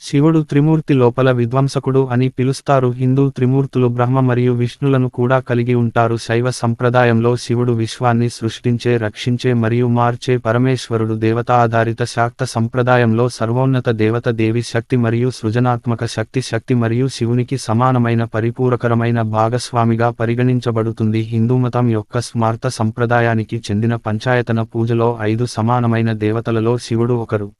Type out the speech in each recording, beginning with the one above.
శివుడు త్రిమూర్తి లోపల విధ్వంసకుడు అని పిలుస్తారు. హిందూ త్రిమూర్తులు బ్రహ్మ మరియు విష్ణులను కూడా కలిగి ఉంటారు. శైవ సంప్రదాయంలో శివుడు విశ్వాన్ని సృష్టించే, రక్షించే మరియు మార్చే పరమేశ్వరుడు. దేవత ఆధారిత శాక్త సంప్రదాయంలో సర్వోన్నత దేవత దేవి శక్తి మరియు సృజనాత్మక శక్తి మరియు శివునికి సమానమైన పరిపూరకరమైన భాగస్వామిగా పరిగణించబడుతుంది. హిందూమతం యొక్క స్మార్త సంప్రదాయానికి చెందిన పంచాయతన పూజలో 5 సమానమైన దేవతలలో శివుడు ఒకరు.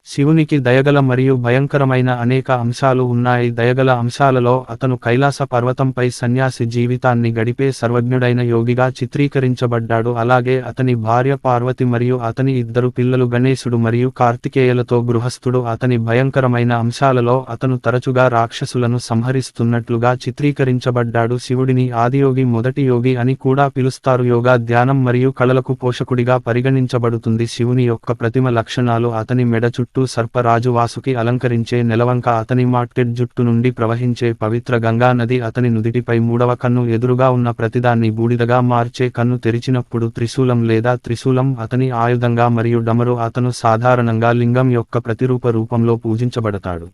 శివునికి దయగల మరియు భయంకరమైన అనేక అంశాలు ఉన్నాయి. దయగల అంశాలలో అతను కైలాస పర్వతంపై సన్యాసి జీవితాన్ని గడిపే సర్వజ్ఞుడైన యోగిగా చిత్రీకరించబడ్డాడు. అలాగే అతని భార్య పార్వతి మరియు అతని 2 పిల్లలు గణేశుడు మరియు కార్తికేయులతో గృహస్థుడు. అతని భయంకరమైన అంశాలలో అతను తరచుగా రాక్షసులను సంహరిస్తున్నట్లుగా చిత్రీకరించబడ్డాడు. శివుడిని ఆదియోగి, మొదటి యోగి అని కూడా పిలుస్తారు. యోగా, ధ్యానం మరియు కళలకు పోషకుడిగా పరిగణించబడుతుంది. శివుని యొక్క ప్రతిమ లక్షణాలు: అతని మెడ చుట్టూ సర్పరాజు వాసుకి అలంకరించే నెలవంక, అతని మాట్కెట్ జుట్టు నుండి ప్రవహించే పవిత్ర గంగా నది, అతని నుదిటిపై 3వ కన్ను, ఎదురుగా ఉన్న ప్రతిదాన్ని బూడిదగా మార్చే కన్ను, తెరిచినప్పుడు త్రిశూలం లేదా త్రిశూలం అతని ఆయుధంగా మరియు డమరు. అతను సాధారణంగా లింగం యొక్క ప్రతిరూప రూపంలో పూజించబడతాడు.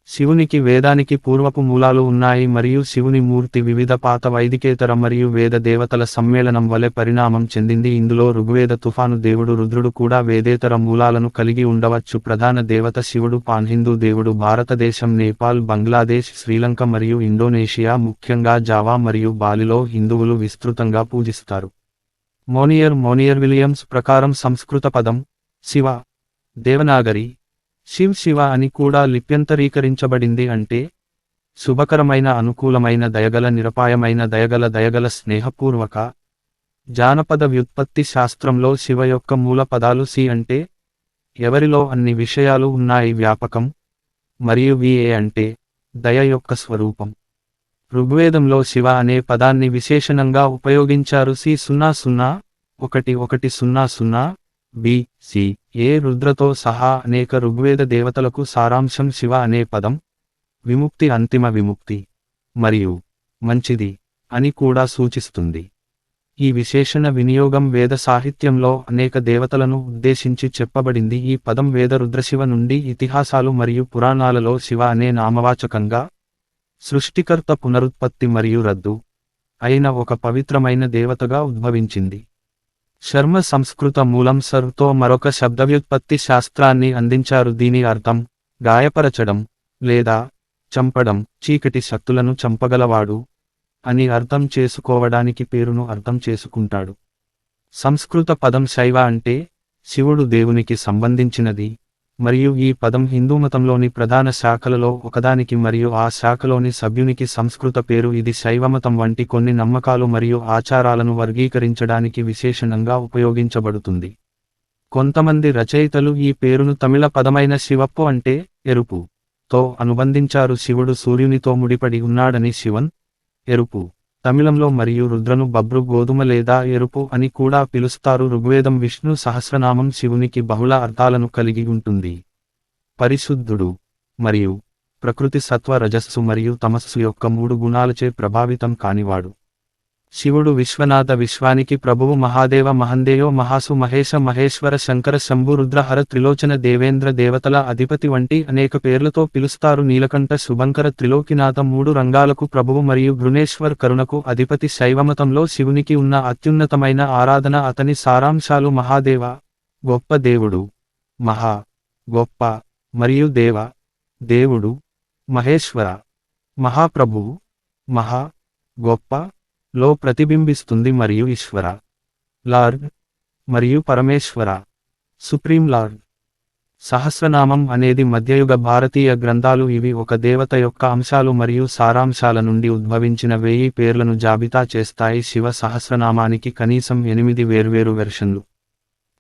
శివునికి వేదానికి పూర్వపు మూలాలు ఉన్నాయి మరియు శివుని మూర్తి వివిధ పాత వైదికేతర మరియు వేద దేవతల సమ్మేళనం వలె పరిణామం చెందింది. ఇందులో ఋగ్వేద తుఫాను దేవుడు రుద్రుడు కూడా వేదేతర మూలాలను కలిగి ఉండవచ్చు. ప్రధాన దేవత శివుడు పాన్హిందూ దేవుడు. భారతదేశం, నేపాల్, బంగ్లాదేశ్, శ్రీలంక మరియు ఇండోనేషియా, ముఖ్యంగా జావా మరియు బాలిలో హిందువులు విస్తృతంగా పూజిస్తారు. మోనియర్ విలియమ్స్ ప్రకారం సంస్కృత పదం శివ దేవనాగరి శివ అని కూడా లిప్యంతరీకరించబడింది. అంటే శుభకరమైన, అనుకూలమైన, దయగల, నిరపాయమైన, దయగల, స్నేహపూర్వక. జానపద వ్యుత్పత్తి శాస్త్రంలో శివ యొక్క మూల పదాలు సి అంటే ఎవరిలో అన్ని విషయాలు ఉన్నాయి, వ్యాపకం, మరియు విఏ అంటే దయ యొక్క స్వరూపం. ఋగ్వేదంలో శివ అనే పదాన్ని విశేషణంగా ఉపయోగించారు. C001100 BC ఏ రుద్రతో సహా అనేక ఋగ్వేద దేవతలకు సారాంశం. శివ అనే పదం విముక్తి, అంతిమ విముక్తి మరియు మంచిది అని కూడా సూచిస్తుంది. ఈ విశేషణ వినియోగం వేద సాహిత్యంలో అనేక దేవతలను ఉద్దేశించి చెప్పబడింది. ఈ పదం వేద రుద్రశివ నుండి ఇతిహాసాలు మరియు పురాణాలలో శివ అనే నామవాచకంగా సృష్టికర్త, పునరుత్పత్తి మరియు రద్దు అయిన ఒక పవిత్రమైన దేవతగా ఉద్భవించింది. శర్మ సంస్కృత మూలం సర్తో మరొక శబ్దవ్యుత్పత్తి శాస్త్రాన్ని అందించారు. దీని అర్థం గాయపరచడం లేదా చంపడం, చీకటి శక్తులను చంపగలవాడు అని అర్థం చేసుకోవడానికి పేరును అర్థం చేసుకుంటాడు. సంస్కృత పదం శైవ అంటే శివుడు దేవునికి సంబంధించినది మరియు ఈ పదం హిందూమతంలోని ప్రధాన శాఖలలో ఒకదానికి మరియు ఆ శాఖలోని సభ్యునికి సంస్కృత పేరు. ఇది శైవమతం వంటి కొన్ని నమ్మకాలు మరియు ఆచారాలను వర్గీకరించడానికి విశేషణంగా ఉపయోగించబడుతుంది. కొంతమంది రచయితలు ఈ పేరును తమిళ పదమైన శివప్పు అంటే ఎరుపు తో అనుబంధించారు. శివుడు సూర్యునితో ముడిపడి ఉన్నాడని శివన్ ఎరుపు తమిళంలో మరియు రుద్రను బబ్రు, గోధుమ లేదా ఎరుపు అని కూడా పిలుస్తారు. ఋగ్వేదం విష్ణు సహస్రనామం శివునికి బహుళ అర్థాలను కలిగి ఉంటుంది. పరిశుద్ధుడు మరియు ప్రకృతి, సత్వ, రజస్సు మరియు తమస్సు యొక్క 3 గుణాలచే ప్రభావితం కానివాడు. శివుడు విశ్వనాథ, విశ్వానికి ప్రభువు, మహాదేవ, మహందేయో, మహాసు, మహేశ, మహేశ్వర, శంకర, శంభు, రుద్రహర, త్రిలోచన, దేవేంద్ర, దేవతల అధిపతి వంటి అనేక పేర్లతో పిలుస్తారు. నీలకంఠ, శుభంకర, త్రిలోకినాథ, 3 రంగాలకు ప్రభువు మరియు భృనేశ్వర్, కరుణకు అధిపతి. శైవమతంలో శివునికి ఉన్న అత్యున్నతమైన ఆరాధన. అతని సారాంశాలు: మహాదేవ గొప్ప దేవుడు, మహా గొప్ప మరియు దేవ దేవుడు, మహేశ్వర మహాప్రభువు, మహా గొప్ప లో ప్రతిబింబిస్తుంది మరియు ఈశ్వర లార్డ్ మరియు పరమేశ్వర సుప్రీం లార్డ్. సహస్రనామం అనేది మధ్యయుగ భారతీయ గ్రంథాలు. ఇవి ఒక దేవత యొక్క అంశాలు మరియు సారాంశాల నుండి ఉద్భవించిన 1000 పేర్లను జాబితా చేస్తాయి. శివ సహస్రనామానికి కనీసం 8 వేర్వేరు వెర్షన్లు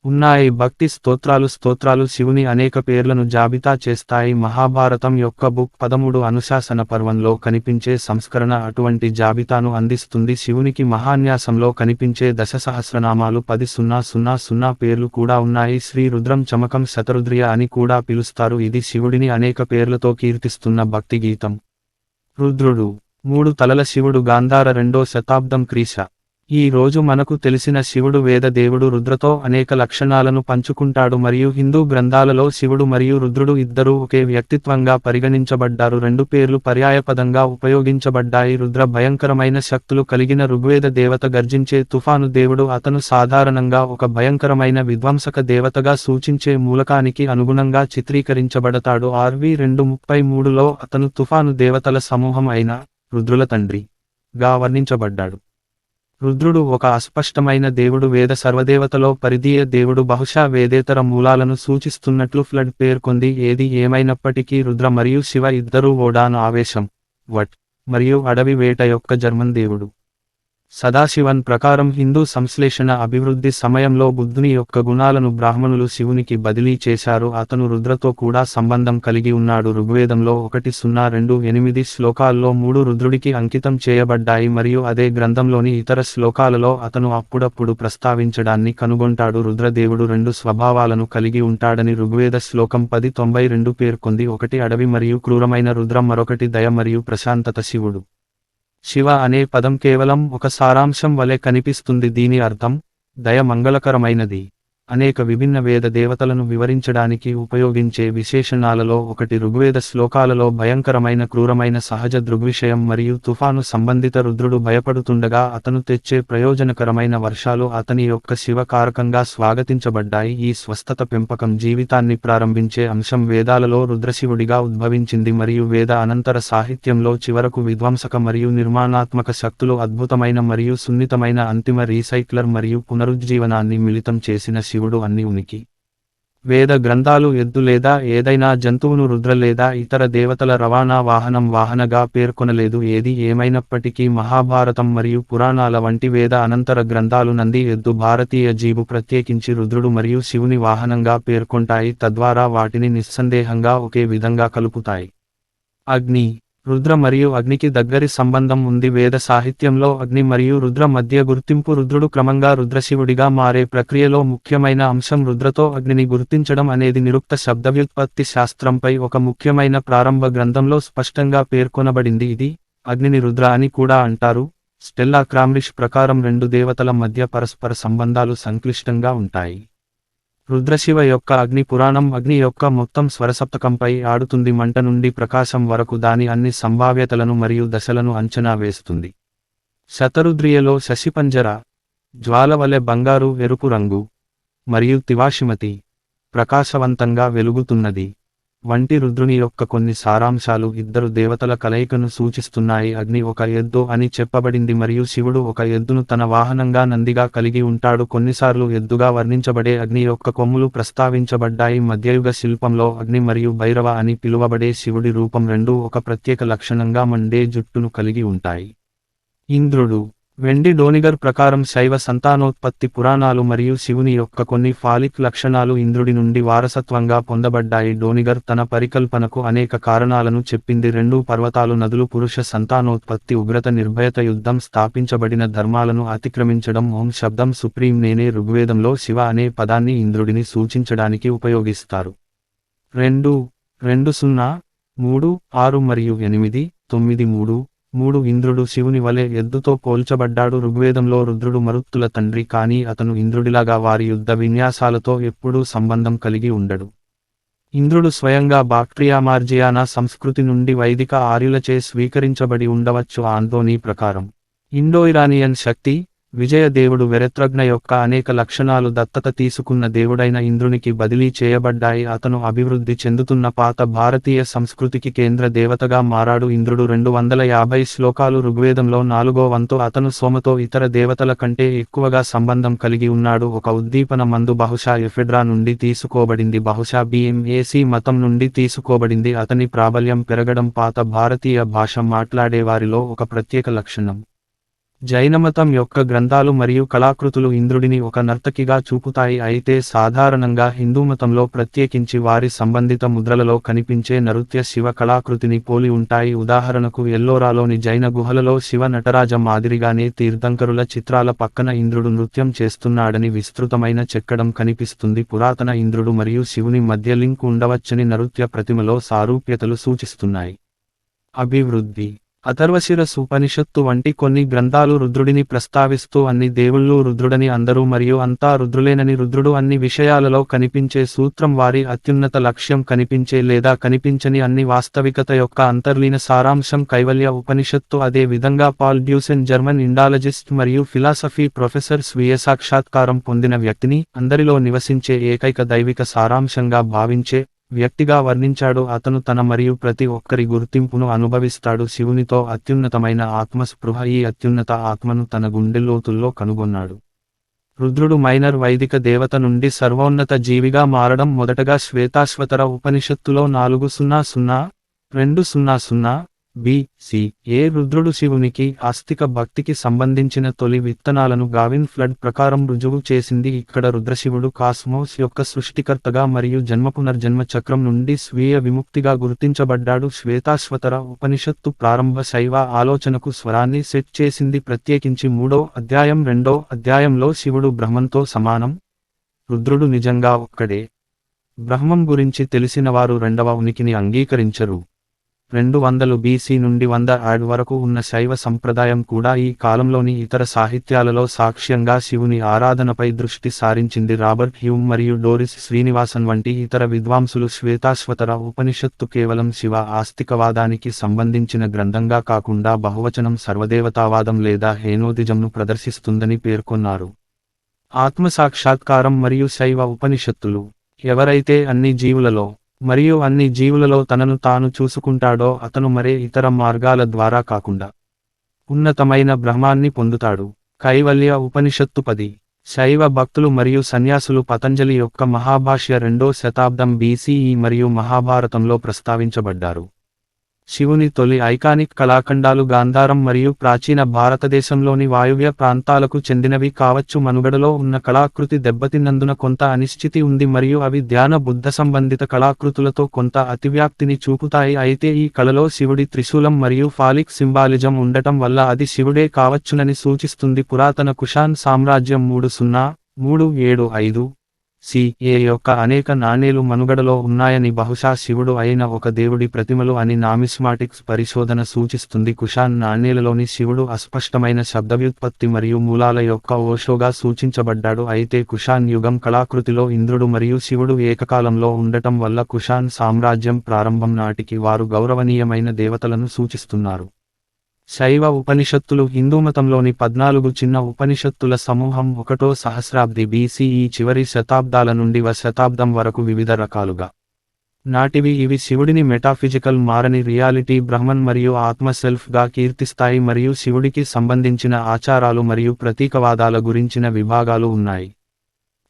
ఉన్నాయి. భక్తి స్తోత్రాలు శివుని అనేక పేర్లను జాబితా చేస్తాయి. మహాభారతం యొక్క బుక్ 13 అనుశాసన పర్వంలో కనిపించే సంస్కరణ అటువంటి జాబితాను అందిస్తుంది. శివునికి మహాన్యాసంలో కనిపించే దశసహస్రనామాలు 10,000 పేర్లు కూడా ఉన్నాయి. శ్రీ రుద్రం చమకం శతరుద్రియ అని కూడా పిలుస్తారు. ఇది శివుడిని అనేక పేర్లతో కీర్తిస్తున్న భక్తి గీతం. రుద్రుడు 3 తలల శివుడు. గాంధార 2వ శతాబ్దం క్రీశ. ఈ రోజు మనకు తెలిసిన శివుడు వేద దేవుడు రుద్రతో అనేక లక్షణాలను పంచుకుంటాడు మరియు హిందూ గ్రంథాలలో శివుడు మరియు రుద్రుడు ఇద్దరూ ఒకే వ్యక్తిత్వంగా పరిగణించబడ్డారు. రెండు పేర్లు పర్యాయపదంగా ఉపయోగించబడ్డాయి. రుద్ర భయంకరమైన శక్తులు కలిగిన ఋగ్వేద దేవత, గర్జించే తుఫాను దేవుడు. అతను సాధారణంగా ఒక భయంకరమైన విధ్వంసక దేవతగా సూచించే మూలకానికి అనుగుణంగా చిత్రీకరించబడతాడు. RV 2:33లో అతను తుఫాను దేవతల సమూహం అయిన రుద్రుల తండ్రిగా వర్ణించబడ్డాడు. రుద్రుడు ఒక అస్పష్టమైన దేవుడు, వేద సర్వదేవతలో పరిధీయ దేవుడు, బహుశా వేదేతర మూలాలను సూచిస్తున్నట్లు ఫ్లడ్ పేర్కొంది. ఏది ఏమైనప్పటికీ రుద్ర మరియు శివ ఇద్దరూ ఓడాన్ ఆవేశం మరియు అడవి వేట యొక్క జర్మన్ దేవుడు. సదాశివన్ ప్రకారం హిందూ సంశ్లేషణ అభివృద్ధి సమయంలో బుద్ధుని యొక్క గుణాలను బ్రాహ్మణులు శివునికి బదిలీ చేశారు. అతను రుద్రతో కూడా సంబంధం కలిగి ఉన్నాడు. ఋగ్వేదంలో 1:0-2-8 శ్లోకాల్లో 3 రుద్రుడికి అంకితం చేయబడ్డాయి మరియు అదే గ్రంథంలోని ఇతర శ్లోకాలలో అతను అప్పుడప్పుడు ప్రస్తావించడాన్ని కనుగొంటాడు. రుద్రదేవుడు 2 స్వభావాలను కలిగి ఉంటాడని ఋగ్వేద శ్లోకం 10:92 పేర్కొంది. ఒకటి అడవి మరియు క్రూరమైన రుద్రం, మరొకటి దయ మరియు ప్రశాంతత. శివుడు శివ అనే పదం కేవలం ఒక సారాంశం వలె కనిపిస్తుంది. దీని అర్థం దయ, మంగళకరమైనది. అనేక విభిన్న వేద దేవతలను వివరించడానికి ఉపయోగించే విశేషణాలలో ఒకటి. ఋగ్వేద శ్లోకాలలో భయంకరమైన క్రూరమైన సహజ దృగ్విషయం మరియు తుఫాను సంబంధిత రుద్రుడు భయపడుతుండగా అతను తెచ్చే ప్రయోజనకరమైన వర్షాలు అతని యొక్క శివ కారకంగా స్వాగతించబడ్డాయి. ఈ స్వస్థత, పెంపకం, జీవితాన్ని ప్రారంభించే అంశం వేదాలలో రుద్రశివుడిగా ఉద్భవించింది మరియు వేద అనంతర సాహిత్యంలో చివరకు విధ్వంసక మరియు నిర్మాణాత్మక శక్తులు, అద్భుతమైన మరియు సున్నితమైన అంతిమ రీసైక్లర్ మరియు పునరుజ్జీవనాన్ని మిళితం చేసిన శివుడు అన్ని ఉనికి. వేద గ్రంథాలు ఎద్దు లేదా ఏదైనా జంతువును రుద్ర లేదా ఇతర దేవతల రవాణా వాహనగా పేర్కొనలేదు. ఏది ఏమైనప్పటికీ మహాభారతం మరియు పురాణాల వంటి వేద అనంతర గ్రంథాలు నంది, ఎద్దు, భారతీయ జీబు, ప్రత్యేకించి రుద్రుడు మరియు శివుని వాహనంగా పేర్కొంటాయి, తద్వారా వాటిని నిస్సందేహంగా ఒకే విధంగా కలుపుతాయి. అగ్ని, రుద్ర మరియు అగ్నికి దగ్గరి సంబంధం ఉంది. వేద సాహిత్యంలో అగ్ని మరియు రుద్ర మధ్య గుర్తింపు, రుద్రుడు క్రమంగా రుద్రశివుడిగా మారే ప్రక్రియలో ముఖ్యమైన అంశం. రుద్రతో అగ్నిని గుర్తించడం అనేది నిరుక్త శబ్దవ్యుత్పత్తి శాస్త్రంపై ఒక ముఖ్యమైన ప్రారంభ గ్రంథంలో స్పష్టంగా పేర్కొనబడింది. ఇది అగ్నిని రుద్ర అని కూడా అంటారు. స్టెల్లా క్రామ్రిష్ ప్రకారం 2 దేవతల మధ్య పరస్పర సంబంధాలు సంక్లిష్టంగా ఉంటాయి. రుద్రశివ యొక్క అగ్ని పురాణం అగ్ని యొక్క మొత్తం స్వరసప్తకంపై ఆడుతుంది. మంట నుండి ప్రకాశం వరకు దాని అన్ని సంభావ్యతలను మరియు దశలను అంచనా వేస్తుంది. శతరుద్రియలో శశిపంజర, జ్వాల వలె బంగారు ఎరుపు రంగు మరియు తివాషిమతి, ప్రకాశవంతంగా వెలుగుతున్నది వంటి రుద్రుని యొక్క కొన్ని సారాంశాలు ఇద్దరు దేవతల కలయికను సూచిస్తున్నాయి. అగ్ని ఒక ఎద్దు అని చెప్పబడింది మరియు శివుడు ఒక ఎద్దును తన వాహనంగా నందిగా కలిగి ఉంటాడు. కొన్నిసార్లు ఎద్దుగా వర్ణించబడే అగ్ని యొక్క కొమ్ములు ప్రస్తావించబడ్డాయి. మధ్యయుగ శిల్పంలో అగ్ని మరియు భైరవ అని పిలువబడే శివుడి రూపం రెండూ ఒక ప్రత్యేక లక్షణంగా మండే జుట్టును కలిగి ఉంటాయి. ఇంద్రుడు, వెండి డోనిగర్ ప్రకారం శైవ సంతానోత్పత్తి పురాణాలు మరియు శివుని యొక్క కొన్ని ఫాలిక్ లక్షణాలు ఇంద్రుడి నుండి వారసత్వంగా పొందబడ్డాయి. డోనిగర్ తన పరికల్పనకు అనేక కారణాలను చెప్పింది. 2 పర్వతాలు, నదులు, పురుష సంతానోత్పత్తి, ఉగ్రత, నిర్భయత, యుద్ధం, స్థాపించబడిన ధర్మాలను అతిక్రమించడం. ఓం శబ్దం సుప్రీం నేనే. ఋగ్వేదంలో శివ అనే పదాన్ని ఇంద్రుడిని సూచించడానికి ఉపయోగిస్తారు. 2, 2-0, 3, 6 మరియు 8, 9, 3 ఇంద్రుడు శివుని వలె ఎద్దుతో పోల్చబడ్డాడు. ఋగ్వేదంలో రుద్రుడు మరుత్తుల తండ్రి, కానీ అతను ఇంద్రుడిలాగా వారి యుద్ధ విన్యాసాలతో ఎప్పుడూ సంబంధం కలిగి ఉండడు. ఇంద్రుడు స్వయంగా బాక్ట్రియామార్జియానా సంస్కృతి నుండి వైదిక ఆర్యులచే స్వీకరించబడి ఉండవచ్చు. ఆంథోనీ ప్రకారం ఇండో-ఇరానియన్ శక్తి, విజయ దేవుడు వెరెత్రజ్ఞ యొక్క అనేక లక్షణాలు దత్తత తీసుకున్న దేవుడైన ఇంద్రునికి బదిలీ చేయబడ్డాయి. అతను అభివృద్ధి చెందుతున్న పాత భారతీయ సంస్కృతికి కేంద్ర దేవతగా మారాడు. ఇంద్రుడు 250 శ్లోకాలు ఋగ్వేదంలో 4వ వంతు. అతను సోమతో ఇతర దేవతల కంటే ఎక్కువగా సంబంధం కలిగి ఉన్నాడు. ఒక ఉద్దీపన మందు బహుశా ఎఫెడ్రా నుండి తీసుకోబడింది, బహుశా BMAC మతం నుండి తీసుకోబడింది. అతని ప్రాబల్యం పెరగడం పాత భారతీయ భాష మాట్లాడేవారిలో ఒక ప్రత్యేక లక్షణం. జైనమతం యొక్క గ్రంథాలు మరియు కళాకృతులు ఇంద్రుడిని ఒక నర్తకిగా చూపుతాయి, అయితే సాధారణంగా హిందూమతంలో ప్రత్యేకించి వారి సంబంధిత ముద్రలలో కనిపించే నృత్య శివ కళాకృతిని పోలి ఉంటాయి. ఉదాహరణకు ఎల్లోరాలోని జైన గుహలలో శివ నటరాజ మాదిరిగానే తీర్థంకరుల చిత్రాల పక్కన ఇంద్రుడు నృత్యం చేస్తున్నాడని విస్తృతమైన చెక్కడం కనిపిస్తుంది. పురాతన ఇంద్రుడు మరియు శివుని మధ్య లింక్ ఉండవచ్చని నృత్య ప్రతిమలో సారూప్యతలు సూచిస్తున్నాయి. అభివృద్ధి, అథర్వశిరస్ ఉపనిషత్తు వంటి కొన్ని గ్రంథాలు రుద్రుడిని ప్రస్తావిస్తూ అన్ని దేవుళ్ళు రుద్రుడని అందరూ మరియు అంతా రుద్రులేనని రుద్రుడు అన్ని విషయాలలో కనిపించే సూత్రం వారి అత్యున్నత లక్ష్యం కనిపించే లేదా కనిపించని అన్ని వాస్తవికత యొక్క అంతర్లీన సారాంశం కైవల్య ఉపనిషత్తు అదే విధంగా పాల్ డ్యూసెన్ జర్మన్ ఇండాలజిస్ట్ మరియు ఫిలాసఫీ ప్రొఫెసర్ స్వీయ సాక్షాత్కారం పొందిన వ్యక్తిని అందరిలో నివసించే ఏకైక దైవిక సారాంశంగా భావించే వ్యక్తిగా వర్ణించాడు అతను తన మరియు ప్రతి ఒక్కరి గుర్తింపును అనుభవిస్తాడు శివునితో అత్యున్నతమైన ఆత్మస్పృహ ఈ అత్యున్నత ఆత్మను తన గుండెలోతుల్లో కనుగొన్నాడు రుద్రుడు మైనర్ వైదిక దేవత నుండి సర్వోన్నత జీవిగా మారడం మొదటగా శ్వేతాశ్వతర ఉపనిషత్తులో 400-200 BC రుద్రుడు శివునికి ఆస్తిక భక్తికి సంబంధించిన తొలి విత్తనాలను గావిన్ ఫ్లడ్ ప్రకారం రుజువు చేసింది ఇక్కడ రుద్రశివుడు కాస్మోస్ యొక్క సృష్టికర్తగా మరియు జన్మపునర్జన్మ చక్రం నుండి స్వీయ విముక్తిగా గుర్తించబడ్డాడు శ్వేతాశ్వతర ఉపనిషత్తు ప్రారంభ శైవ ఆలోచనకు స్వరాన్ని సెట్ చేసింది ప్రత్యేకించి 3వ అధ్యాయం 2వ అధ్యాయంలో శివుడు బ్రహ్మంతో సమానం రుద్రుడు నిజంగా ఒక్కడే బ్రహ్మం గురించి తెలిసినవారు రెండవ ఉనికిని అంగీకరించరు 200 BC నుండి 100 AD వరకు ఉన్న శైవ సంప్రదాయం కూడా ఈ కాలంలోని ఇతర సాహిత్యాలలో సాక్ష్యంగా శివుని ఆరాధనపై దృష్టి సారించింది రాబర్ట్ హ్యూమ్ మరియు డోరిస్ శ్రీనివాసన్ వంటి ఇతర విద్వాంసులు శ్వేతాశ్వతర ఉపనిషత్తు కేవలం శివ ఆస్తికవాదానికి సంబంధించిన గ్రంథంగా కాకుండా బహువచనం సర్వదేవతావాదం లేదా హేనోదిజంను ప్రదర్శిస్తుందని పేర్కొన్నారు ఆత్మసాక్షాత్కారం మరియు శైవ ఉపనిషత్తులు ఎవరైతే అన్ని జీవులలో మరియు అన్ని జీవులలో తనను తాను చూసుకుంటాడో అతను మరే ఇతర మార్గాల ద్వారా కాకుండా ఉన్నతమైన బ్రహ్మాన్ని పొందుతాడు కైవల్య ఉపనిషత్తు 10 శైవ భక్తులు మరియు సన్యాసులు పతంజలి యొక్క మహాభాష్య 2వ శతాబ్దం BCE మరియు మహాభారతంలో ప్రస్తావించబడ్డారు శివుని తొలి ఐకానిక్ కళాఖండాలు గాంధారం మరియు ప్రాచీన భారతదేశంలోని వాయువ్య ప్రాంతాలకు చెందినవి కావచ్చు మనుగడలో ఉన్న కళాకృతి దెబ్బతిన్నందున కొంత అనిశ్చితి ఉంది మరియు అవి ధ్యాన బుద్ధ సంబంధిత కళాకృతులతో కొంత అతివ్యాప్తిని చూపుతాయి అయితే ఈ కళలో శివుడి త్రిశూలం మరియు ఫాలిక్ సింబాలిజం ఉండటం వల్ల అది శివుడే కావచ్చునని సూచిస్తుంది పురాతన కుషాన్ సామ్రాజ్యం 37375 CE యొక్క అనేక నాణేలు మనుగడలో ఉన్నాయని బహుశా శివుడు అయిన ఒక దేవుడి ప్రతిమలు అని నామిస్మాటిక్స్ పరిశోధన సూచిస్తుంది కుషాన్ నాణేలలోని శివుడు అస్పష్టమైన శబ్దవ్యుత్పత్తి మరియు మూలాల యొక్క ఓషోగా సూచించబడ్డాడు అయితే కుషాన్ యుగం కళాకృతిలో ఇంద్రుడు మరియు శివుడు ఏకకాలంలో ఉండటం వల్ల కుషాన్ సామ్రాజ్యం ప్రారంభం నాటికి వారు గౌరవనీయమైన దేవతలను సూచిస్తున్నారు శైవ ఉపనిషత్తులు హిందూమతంలోని 14 చిన్న ఉపనిషత్తుల సమూహం 1వ సహస్రాబ్ది BCE చివరి శతాబ్దాల నుండి శతాబ్దం వరకు వివిధ రకాలుగా నాటివి ఇవి శివుడిని మెటాఫిజికల్ మారని రియాలిటీ బ్రహ్మన్ మరియు ఆత్మ సెల్ఫ్గా కీర్తిస్తాయి మరియు శివుడికి సంబంధించిన ఆచారాలు మరియు ప్రతీకవాదాల గురించిన విభాగాలు ఉన్నాయి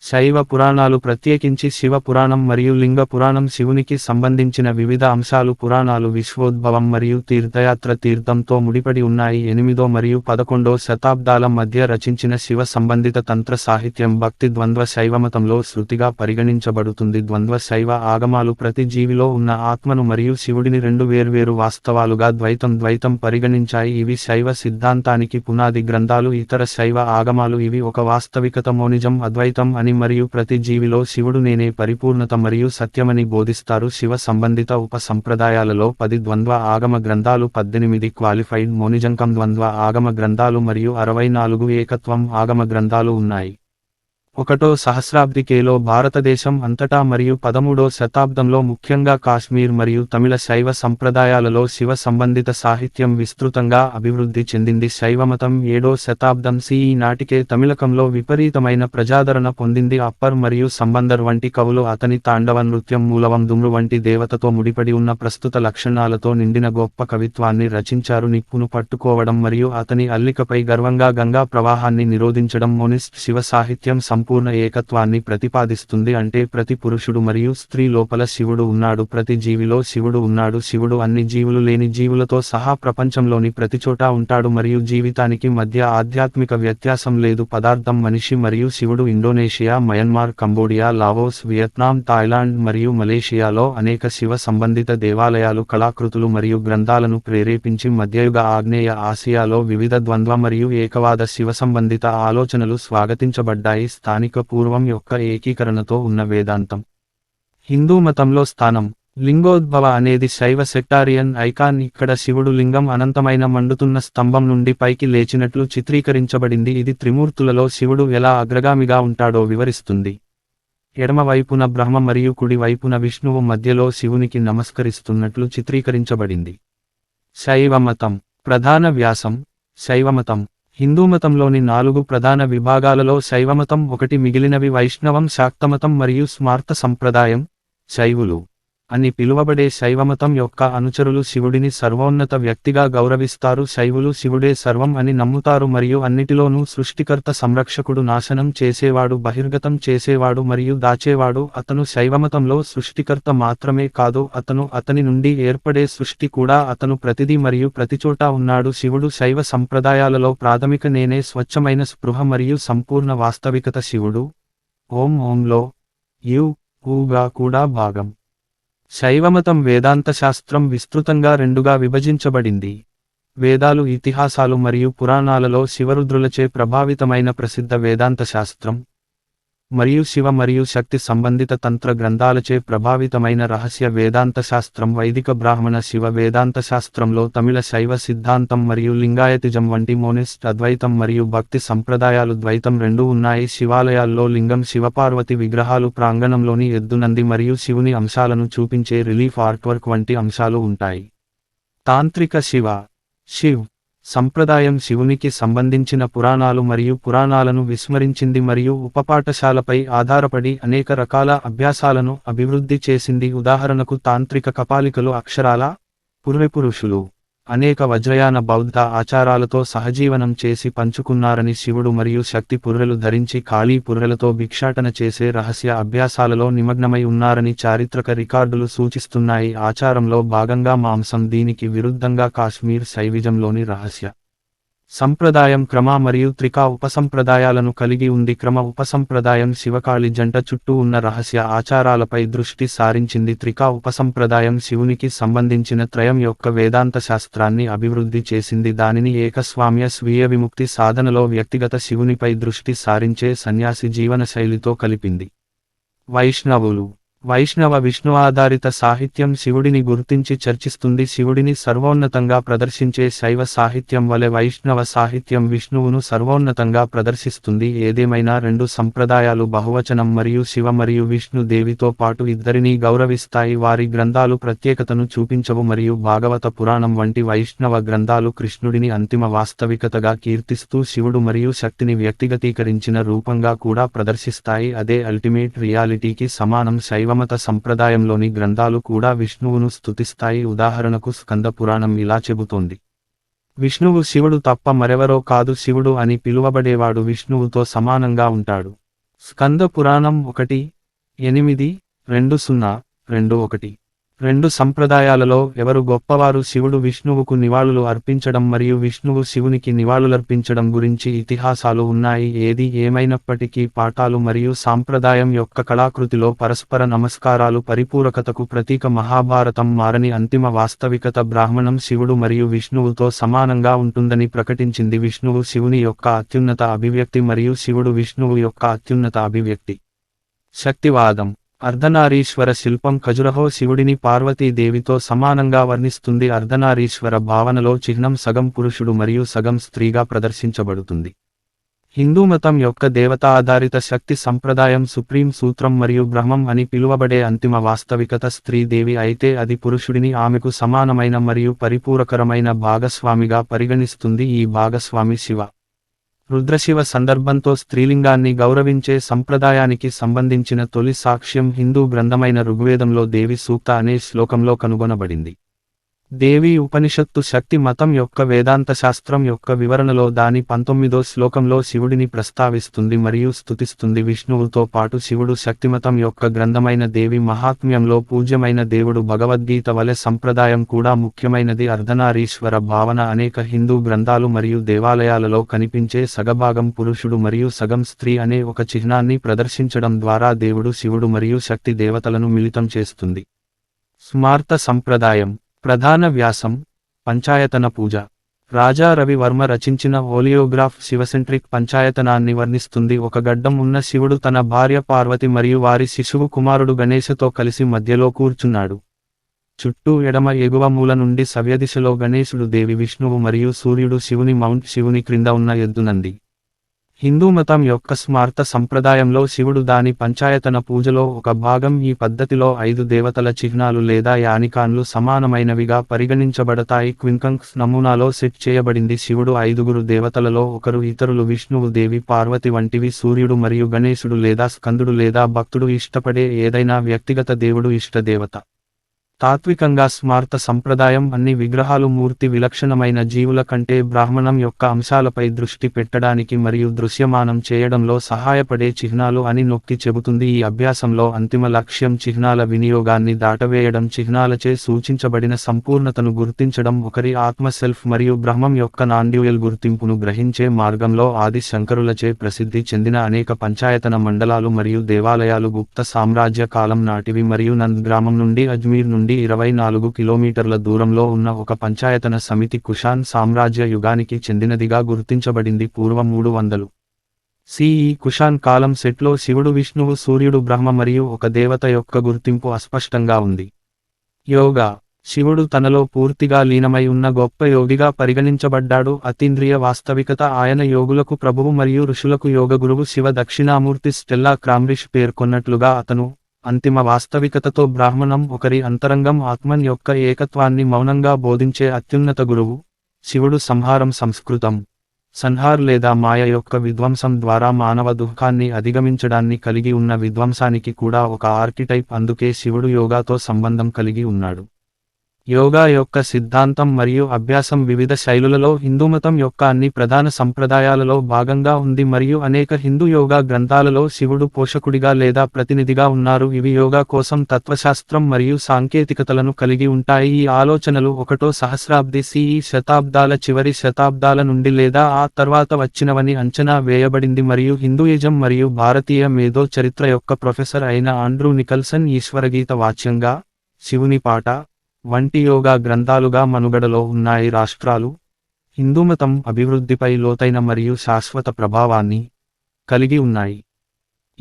శైవ పురాణాలు ప్రత్యేకించి శివ పురాణం మరియు లింగ పురాణం శివునికి సంబంధించిన వివిధ అంశాలు పురాణాలు విశ్వోద్భవం మరియు తీర్థయాత్ర తీర్థంతో ముడిపడి ఉన్నాయి 8వ మరియు 11వ శతాబ్దాల మధ్య రచించిన శివ సంబంధిత తంత్ర సాహిత్యం భక్తి ద్వంద్వ శైవమతంలో శృతిగా పరిగణించబడుతుంది ద్వంద్వ శైవ ఆగమాలు ప్రతి జీవిలో ఉన్న ఆత్మను మరియు శివుడిని రెండు వేర్వేరు వాస్తవాలుగా ద్వైతం పరిగణించాయి ఇవి శైవ సిద్ధాంతానికి పునాది గ్రంథాలు ఇతర శైవ ఆగమాలు ఇవి ఒక వాస్తవికత మోనిజం అద్వైతం అని మరియు ప్రతి జీవిలో శివుడు నేనే పరిపూర్ణత మరియు సత్యమని బోధిస్తారు శివ సంబంధిత ఉప సంప్రదాయాలలో 10 ద్వంద్వ ఆగమ గ్రంథాలు 18 క్వాలిఫైడ్ మోనిజంకం ద్వంద్వ ఆగమ గ్రంథాలు మరియు 64 ఏకత్వం ఆగమ గ్రంథాలు ఉన్నాయి 1వ సహస్రాబ్ది కేలో భారతదేశం అంతటా మరియు 13వ శతాబ్దంలో ముఖ్యంగా కాశ్మీర్ మరియు తమిళ శైవ సంప్రదాయాలలో శివ సంబంధిత సాహిత్యం విస్తృతంగా అభివృద్ధి చెందింది శైవమతం 7వ శతాబ్దం CE నాటికే తమిళకంలో విపరీతమైన ప్రజాదరణ పొందింది అప్పర్ మరియు సంబందర్ వంటి కవులు అతని తాండవ నృత్యం మూలవం దుమ్రు వంటి దేవతతో ముడిపడి ఉన్న ప్రస్తుత లక్షణాలతో నిండిన గొప్ప కవిత్వాన్ని రచించారు నిప్పును పట్టుకోవడం మరియు అతని అల్లికపై గర్వంగా గంగా ప్రవాహాన్ని నిరోధించడం మోనిస్ట్ శివ సాహిత్యం సంపూర్ణ ఏకత్వాన్ని ప్రతిపాదిస్తుంది అంటే ప్రతి పురుషుడు మరియు స్త్రీ లోపల శివుడు ఉన్నాడు ప్రతి జీవిలో శివుడు ఉన్నాడు శివుడు అన్ని జీవులు లేని జీవులతో సహా ప్రపంచంలోని ప్రతిచోటా ఉంటాడు మరియు జీవితానికి మధ్య ఆధ్యాత్మిక వ్యత్యాసం లేదు పదార్థం మనిషి మరియు శివుడు Indonesia Myanmar Cambodia Laos Vietnam Thailand మరియు మలేషియాలో అనేక శివ సంబంధిత దేవాలయాలు కళాకృతులు మరియు గ్రంథాలను ప్రేరేపించి మధ్యయుగ ఆగ్నేయ ఆసియాలో వివిధ ద్వంద్వ మరియు ఏకవాద శివ సంబంధిత ఆలోచనలు స్వాగతించబడ్డాయి స్థానిక పూర్వం యొక్క ఏకీకరణతో ఉన్న వేదాంతం హిందూ మతంలో స్థానం లింగోద్భవ అనేది శైవ సెక్టారియన్ ఐకాన్. ఇక్కడ శివుడు లింగం అనంతమైన మండుతున్న స్తంభం నుండి పైకి లేచినట్లు చిత్రీకరించబడింది. ఇది త్రిమూర్తులలో శివుడు ఎలా అగ్రగామిగా ఉంటాడో వివరిస్తుంది. ఎడమవైపున బ్రహ్మ మరియు కుడి వైపున విష్ణువు మధ్యలో శివునికి నమస్కరిస్తున్నట్లు చిత్రీకరించబడింది. శైవమతం ప్రధాన వ్యాసం. శైవమతం హిందూమతంలోని 4 ప్రధాన విభాగాలలో శైవమతం ఒకటి. మిగిలినవి వైష్ణవం, శాక్తమతం మరియు స్మార్త సంప్రదాయం. శైవులు అని పిలువబడే శైవమతం యొక్క అనుచరులు శివుడిని సర్వోన్నత వ్యక్తిగా గౌరవిస్తారు. శైవులు శివుడే సర్వం అని నమ్ముతారు మరియు అన్నిటిలోనూ సృష్టికర్త, సంరక్షకుడు, నాశనం చేసేవాడు, బహిర్గతం చేసేవాడు మరియు దాచేవాడు. అతను శైవమతంలో సృష్టికర్త మాత్రమే కాదు, అతని నుండి ఏర్పడే సృష్టి కూడా. అతను ప్రతిదీ మరియు ప్రతిచోటా ఉన్నాడు. శివుడు శైవ సంప్రదాయాలలో ప్రాథమిక నేనే, స్వచ్ఛమైన స్పృహ మరియు సంపూర్ణ వాస్తవికత. శివుడు ఓంలో గా కూడా భాగం. శైవమతం వేదాంత శాస్త్రం విస్తృతంగా 2గా విభజించబడింది. వేదాలు, ఇతిహాసాలు మరియు పురాణాలలో శివరుద్రులచే ప్రభావితమైన ప్రసిద్ధ వేదాంత శాస్త్రం, మరియు శివ మరియు శక్తి సంబంధిత తంత్ర గ్రంథాలచే ప్రభావితమైన రహస్య వేదాంత శాస్త్రం. వైదిక బ్రాహ్మణ శివ వేదాంత శాస్త్రంలో తమిళ శైవ సిద్ధాంతం మరియు లింగాయతిజం వంటి మోనిస్ట్ అద్వైతం మరియు భక్తి సంప్రదాయాలు. ద్వైతం రెండూ ఉన్నాయి. శివాలయాల్లో లింగం, శివపార్వతి విగ్రహాలు, ప్రాంగణంలోని ఎద్దునంది మరియు శివుని అంశాలను చూపించే రిలీఫ్ ఆర్ట్వర్క్ వంటి అంశాలు ఉంటాయి. తాంత్రిక శివ్ సంప్రదాయం శివునికి సంబంధించిన పురాణాలు మరియు పురాణాలను విస్మరించింది మరియు ఉపపాఠశాలపై ఆధారపడి అనేక రకాల అభ్యాసాలను అభివృద్ధి చేసింది. ఉదాహరణకు తాంత్రిక కపాలికలు అక్షరాల పురుషులు అనేక వజ్రయాన బౌద్ధ ఆచారాలతో సహజీవనం చేసి పంచుకున్నారని, శివుడు మరియు శక్తి పుర్రెలు ధరించి ఖాళీ పుర్రెలతో భిక్షాటన చేసే రహస్య అభ్యాసాలలో నిమగ్నమై ఉన్నారని చారిత్రక రికార్డులు సూచిస్తున్నాయి. ఆచారంలో భాగంగా మాంసం. దీనికి విరుద్ధంగా కాశ్మీర్ శైవిజంలోని రహస్య సంప్రదాయం క్రమ మరియు త్రికా ఉపసంప్రదాయాలను కలిగి ఉంది. క్రమ ఉపసంప్రదాయం శివకాళి జంట చుట్టూ ఉన్న రహస్య ఆచారాలపై దృష్టి సారించింది. త్రికా ఉపసంప్రదాయం శివునికి సంబంధించిన త్రయం యొక్క వేదాంత శాస్త్రాన్ని అభివృద్ధి చేసింది. దానిని ఏకస్వామ్య స్వీయ విముక్తి సాధనలో వ్యక్తిగత శివునిపై దృష్టి సారించే సన్యాసి జీవనశైలితో కలిపింది. వైష్ణవ విష్ణు ఆధారిత సాహిత్యం శివుడిని గుర్తించి చర్చిస్తుంది. శివుడిని సర్వోన్నతంగా ప్రదర్శించే శైవ సాహిత్యం వలె వైష్ణవ సాహిత్యం విష్ణువును సర్వోన్నతంగా ప్రదర్శిస్తుంది. ఏదేమైనా 2 సంప్రదాయాలు బహువచనం మరియు శివ మరియు విష్ణు దేవితో పాటు ఇద్దరినీ గౌరవిస్తాయి. వారి గ్రంథాలు ప్రత్యేకతను చూపించవు మరియు భాగవత పురాణం వంటి వైష్ణవ గ్రంథాలు కృష్ణుడిని అంతిమ వాస్తవికతగా కీర్తిస్తూ శివుడు మరియు శక్తిని వ్యక్తిగతీకరించిన రూపంగా కూడా ప్రదర్శిస్తాయి. అదే అల్టిమేట్ రియాలిటీకి సమానం. శైవమత సంప్రదాయంలోని గ్రంథాలు కూడా విష్ణువును స్తుతిస్తాయి. ఉదాహరణకు స్కంద పురాణం ఇలా చెబుతోంది: విష్ణువు శివుడు తప్ప మరెవరో కాదు. శివుడు అని పిలువబడేవాడు విష్ణువుతో సమానంగా ఉంటాడు. స్కంద పురాణం 1:8-20-21. 2 సంప్రదాయాలలో ఎవరు గొప్పవారు? శివుడు విష్ణువుకు నివాళులు అర్పించడం మరియు విష్ణువు శివునికి నివాళులర్పించడం గురించి ఇతిహాసాలు ఉన్నాయి. ఏది ఏమైనప్పటికీ పాఠాలు మరియు సాంప్రదాయం యొక్క కళాకృతిలో పరస్పర నమస్కారాలు పరిపూరకతకు ప్రతీక. మహాభారతం మారని అంతిమ వాస్తవికత. బ్రాహ్మణం శివుడు మరియు విష్ణువుతో సమానంగా ఉంటుందని ప్రకటించింది. విష్ణువు శివుని యొక్క అత్యున్నత అభివ్యక్తి మరియు శివుడు విష్ణువు యొక్క అత్యున్నత అభివ్యక్తి. శక్తివాదం. అర్ధనారీశ్వర శిల్పం ఖజురహో శివుడిని పార్వతీదేవితో సమానంగా వర్ణిస్తుంది. అర్ధనారీశ్వర భావనలో చిహ్నం సగం పురుషుడు మరియు సగం స్త్రీగా ప్రదర్శించబడుతుంది. హిందూమతం యొక్క దేవతా ఆధారిత శక్తి సంప్రదాయం సుప్రీం సూత్రం మరియు బ్రహ్మం అని పిలువబడే అంతిమ వాస్తవికత స్త్రీ దేవి అయితే అది పురుషుడిని ఆమెకు సమానమైన మరియు పరిపూరకరమైన భాగస్వామిగా పరిగణిస్తుంది. ఈ భాగస్వామి శివ రుద్రశివ సందర్భంతో స్త్రీలింగాన్ని గౌరవించే సంప్రదాయానికి సంబంధించిన తొలి సాక్ష్యం హిందూ గ్రంథమైన ఋగ్వేదంలో దేవి సూక్త అనే శ్లోకంలో కనుగొనబడింది. దేవి ఉపనిషత్తు శక్తి మతం యొక్క వేదాంత శాస్త్రం యొక్క వివరణలో దాని 19వ శ్లోకంలో శివుడిని ప్రస్తావిస్తుంది మరియు స్తుతిస్తుంది. విష్ణువుతో పాటు శివుడు శక్తిమతం యొక్క గ్రంథమైన దేవి మహాత్మ్యంలో పూజ్యమైన దేవుడు. భగవద్గీత వలె సంప్రదాయం కూడా ముఖ్యమైనది. అర్ధనారీశ్వర భావన అనేక హిందూ గ్రంథాలు మరియు దేవాలయాలలో కనిపించే సగభాగం పురుషుడు మరియు సగం స్త్రీ అనే ఒక చిహ్నాన్ని ప్రదర్శించడం ద్వారా దేవుడు, శివుడు మరియు శక్తి దేవతలను మిళితం చేస్తుంది. స్మార్త సంప్రదాయం. ప్రధాన వ్యాసం. పంచాయతన పూజ. రాజా రవి వర్మ రచించిన ఓలియోగ్రాఫ్ శివసెంట్రిక్ పంచాయతనాన్ని వర్ణిస్తుంది. ఒక గడ్డం ఉన్న శివుడు తన భార్య పార్వతి మరియు వారి శిశువు కుమారుడు గణేశతో కలిసి మధ్యలో కూర్చున్నాడు. చుట్టూ ఎడమ ఎగువ మూల నుండి సవ్యదిశలో గణేశుడు దేవి విష్ణువు మరియు సూర్యుడు శివుని మౌంట్ శివుని క్రింద ఉన్న ఎద్దునంది. హిందూ మతం యొక్క స్మార్త సంప్రదాయంలో శివుడు దాని పంచాయతన పూజలో ఒక భాగం. ఈ పద్ధతిలో 5 దేవతల చిహ్నాలు లేదా యానికాన్లు సమానమైనవిగా పరిగణించబడతాయి. క్వింకంక్స్ నమూనాలో సెట్ చేయబడింది. శివుడు 5గురు దేవతలలో ఒకరు. ఇతరులు విష్ణువు, దేవి పార్వతి వంటివి. సూర్యుడు మరియు గణేశుడు లేదా స్కందుడు లేదా భక్తుడు ఇష్టపడే ఏదైనా వ్యక్తిగత దేవుడు ఇష్టదేవత. తాత్వికంగా స్మార్త సంప్రదాయం అన్ని విగ్రహాలు మూర్తి విలక్షణమైన జీవుల కంటే బ్రాహ్మణం యొక్క అంశాలపై దృష్టి పెట్టడానికి మరియు దృశ్యమానం చేయడంలో సహాయపడే చిహ్నాలు అని నొక్కి చెబుతుంది. ఈ అభ్యాసంలో అంతిమ లక్ష్యం చిహ్నాల వినియోగాన్ని దాటవేయడం, చిహ్నాలచే సూచించబడిన సంపూర్ణతను గుర్తించడం, ఒకరి ఆత్మ సెల్ఫ్ మరియు బ్రహ్మం యొక్క నాన్డ్యూయల్ గుర్తింపును గ్రహించే మార్గంలో. ఆది శంకరులచే ప్రసిద్ధి చెందిన అనేక పంచాయతన మండలాలు మరియు దేవాలయాలు గుప్త సామ్రాజ్య కాలం నాటివి మరియు నంద్ గ్రామం నుండి అజ్మీర్ నుండి 24 కిలోమీటర్ల దూరంలో ఉన్న ఒక పంచాయతన సమితి కుషాన్ సామ్రాజ్య యుగానికి చెందినదిగా గుర్తించబడింది. పూర్వ 300 CE కుషాన్ కాలం సెట్లో శివుడు, విష్ణువు, సూర్యుడు, బ్రహ్మ మరియు ఒక దేవత యొక్క గుర్తింపు అస్పష్టంగా ఉంది. యోగా. శివుడు తనలో పూర్తిగా లీనమై ఉన్న గొప్ప యోగిగా పరిగణించబడ్డాడు. అతీంద్రియ వాస్తవికత. ఆయన యోగులకు ప్రభువు మరియు ఋషులకు యోగ గురువు. శివ దక్షిణామూర్తి స్టెల్లా క్రామ్రిష్ పేర్కొన్నట్లుగా అతను అంతిమ వాస్తవికతతో బ్రాహ్మణం, ఒకరి అంతరంగం, ఆత్మన్ యొక్క ఏకత్వాన్ని మౌనంగా బోధించే అత్యున్నత గురువు. శివుడు సంహారం. సంస్కృతం సంహార్ లేదా మాయ యొక్క విధ్వంసం ద్వారా మానవ దుఃఖాన్ని అధిగమించడాన్ని కలిగి ఉన్న విధ్వంసానికి కూడా ఒక ఆర్కిటైప్. అందుకే శివుడు యోగాతో సంబంధం కలిగి ఉన్నాడు. యోగా యొక్క సిద్ధాంతం మరియు అభ్యాసం వివిధ శైలులలో హిందూమతం యొక్క అన్ని ప్రధాన సంప్రదాయాలలో భాగంగా ఉంది మరియు అనేక హిందూ యోగా గ్రంథాలలో శివుడు పోషకుడిగా లేదా ప్రతినిధిగా ఉన్నారు. ఇవి యోగా కోసం తత్వశాస్త్రం మరియు సాంకేతికతలను కలిగి ఉంటాయి. ఈ ఆలోచనలు 1వ సహస్రాబ్ది CE శతాబ్దాల చివరి శతాబ్దాల నుండి లేదా ఆ తర్వాత వచ్చినవని అంచనా వేయబడింది మరియు హిందూయిజం మరియు భారతీయ మేధో చరిత్ర యొక్క ప్రొఫెసర్ అయిన ఆండ్రూ నికల్సన్ ఈశ్వరగీత వాచ్యంగా, శివుని పాట వంటి యోగా గ్రంథాలుగా మనుగడలో ఉన్నాయి. రాష్ట్రాలు. హిందూమతం అభివృద్ధిపై లోతైన మరియు శాశ్వత ప్రభావాన్ని కలిగి ఉన్నాయి.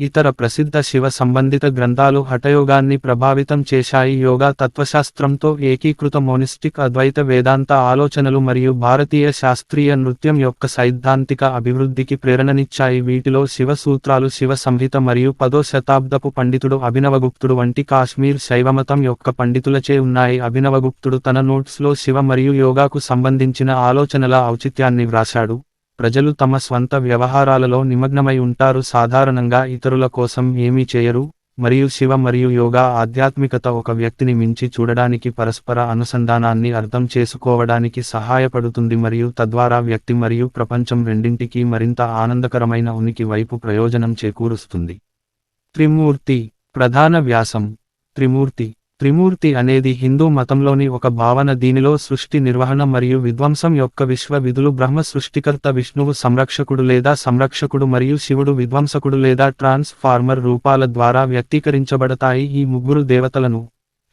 ఇతర ప్రసిద్ధ శివ సంబంధిత గ్రంథాలు హఠయోగాన్ని ప్రభావితం చేశాయి. యోగా తత్వశాస్త్రంతో ఏకీకృత మోనిస్టిక్ అద్వైత వేదాంత ఆలోచనలు మరియు భారతీయ శాస్త్రీయ నృత్యం యొక్క సైద్ధాంతిక అభివృద్ధికి ప్రేరణనిచ్చాయి. వీటిలో శివ సూత్రాలు, శివ సంహిత మరియు 10వ శతాబ్దపు పండితుడు అభినవగుప్తుడు వంటి కాశ్మీర్ శైవమతం యొక్క పండితులచే ఉన్నాయి. అభినవగుప్తుడు తన నోట్స్లో శివ మరియు యోగాకు సంబంధించిన ఆలోచనల ఔచిత్యాన్ని వ్రాశాడు. ప్రజలు తమ స్వంత వ్యవహారాలలో నిమగ్నమై ఉంటారు, సాధారణంగా ఇతరుల కోసం ఏమీ చేయరు, మరియు శివ మరియు యోగా ఆధ్యాత్మికత ఒక వ్యక్తిని మించి చూడడానికి, పరస్పర అనుసంధానాన్ని అర్థం చేసుకోవడానికి సహాయపడుతుంది మరియు తద్వారా వ్యక్తి మరియు ప్రపంచం రెండింటికీ మరింత ఆనందకరమైన ఉనికి వైపు ప్రయోజనం చేకూరుస్తుంది. త్రిమూర్తి. ప్రధాన వ్యాసం. త్రిమూర్తి అనేది హిందూ మతంలోని ఒక భావన. దీనిలో సృష్టి, నిర్వహణ మరియు విధ్వంసం యొక్క విశ్వ విధులు. బ్రహ్మ సృష్టికర్త, విష్ణువు సంరక్షకుడు లేదా సంరక్షకుడు మరియు శివుడు విధ్వంసకుడు లేదా ట్రాన్స్ఫార్మర్ రూపాల ద్వారా వ్యక్తీకరించబడతాయి. ఈ ముగ్గురు దేవతలను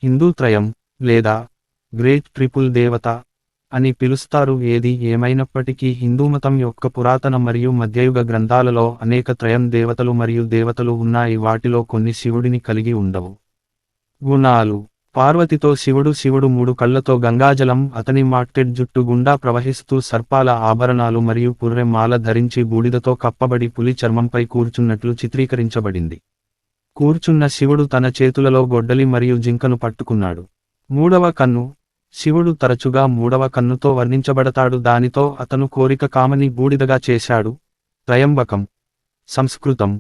హిందూ త్రయం లేదా గ్రేట్ ట్రిపుల్ దేవత అని పిలుస్తారు. ఏది ఏమైనప్పటికీ హిందూమతం యొక్క పురాతన మరియు మధ్యయుగ గ్రంథాలలో అనేక త్రయం దేవతలు మరియు దేవతలు ఉన్నాయి. వాటిలో కొన్ని శివుడిని కలిగి ఉండవు. గుణాలు. పార్వతితో శివుడు. శివుడు 3 కళ్లతో, గంగాజలం అతని మాట్టెడ్ జుట్టు గుండా ప్రవహిస్తూ, సర్పాల ఆభరణాలు మరియు పుర్రె మాల ధరించి బూడిదతో కప్పబడి పులి చర్మంపై కూర్చున్నట్లు చిత్రీకరించబడింది. కూర్చున్న శివుడు తన చేతులలో గొడ్డలి మరియు జింకను పట్టుకున్నాడు. 3వ కన్ను. శివుడు తరచుగా 3వ కన్నుతో వర్ణించబడతాడు, దానితో అతను కోరిక కామని బూడిదగా చేశాడు. త్రయంబకం. సంస్కృతం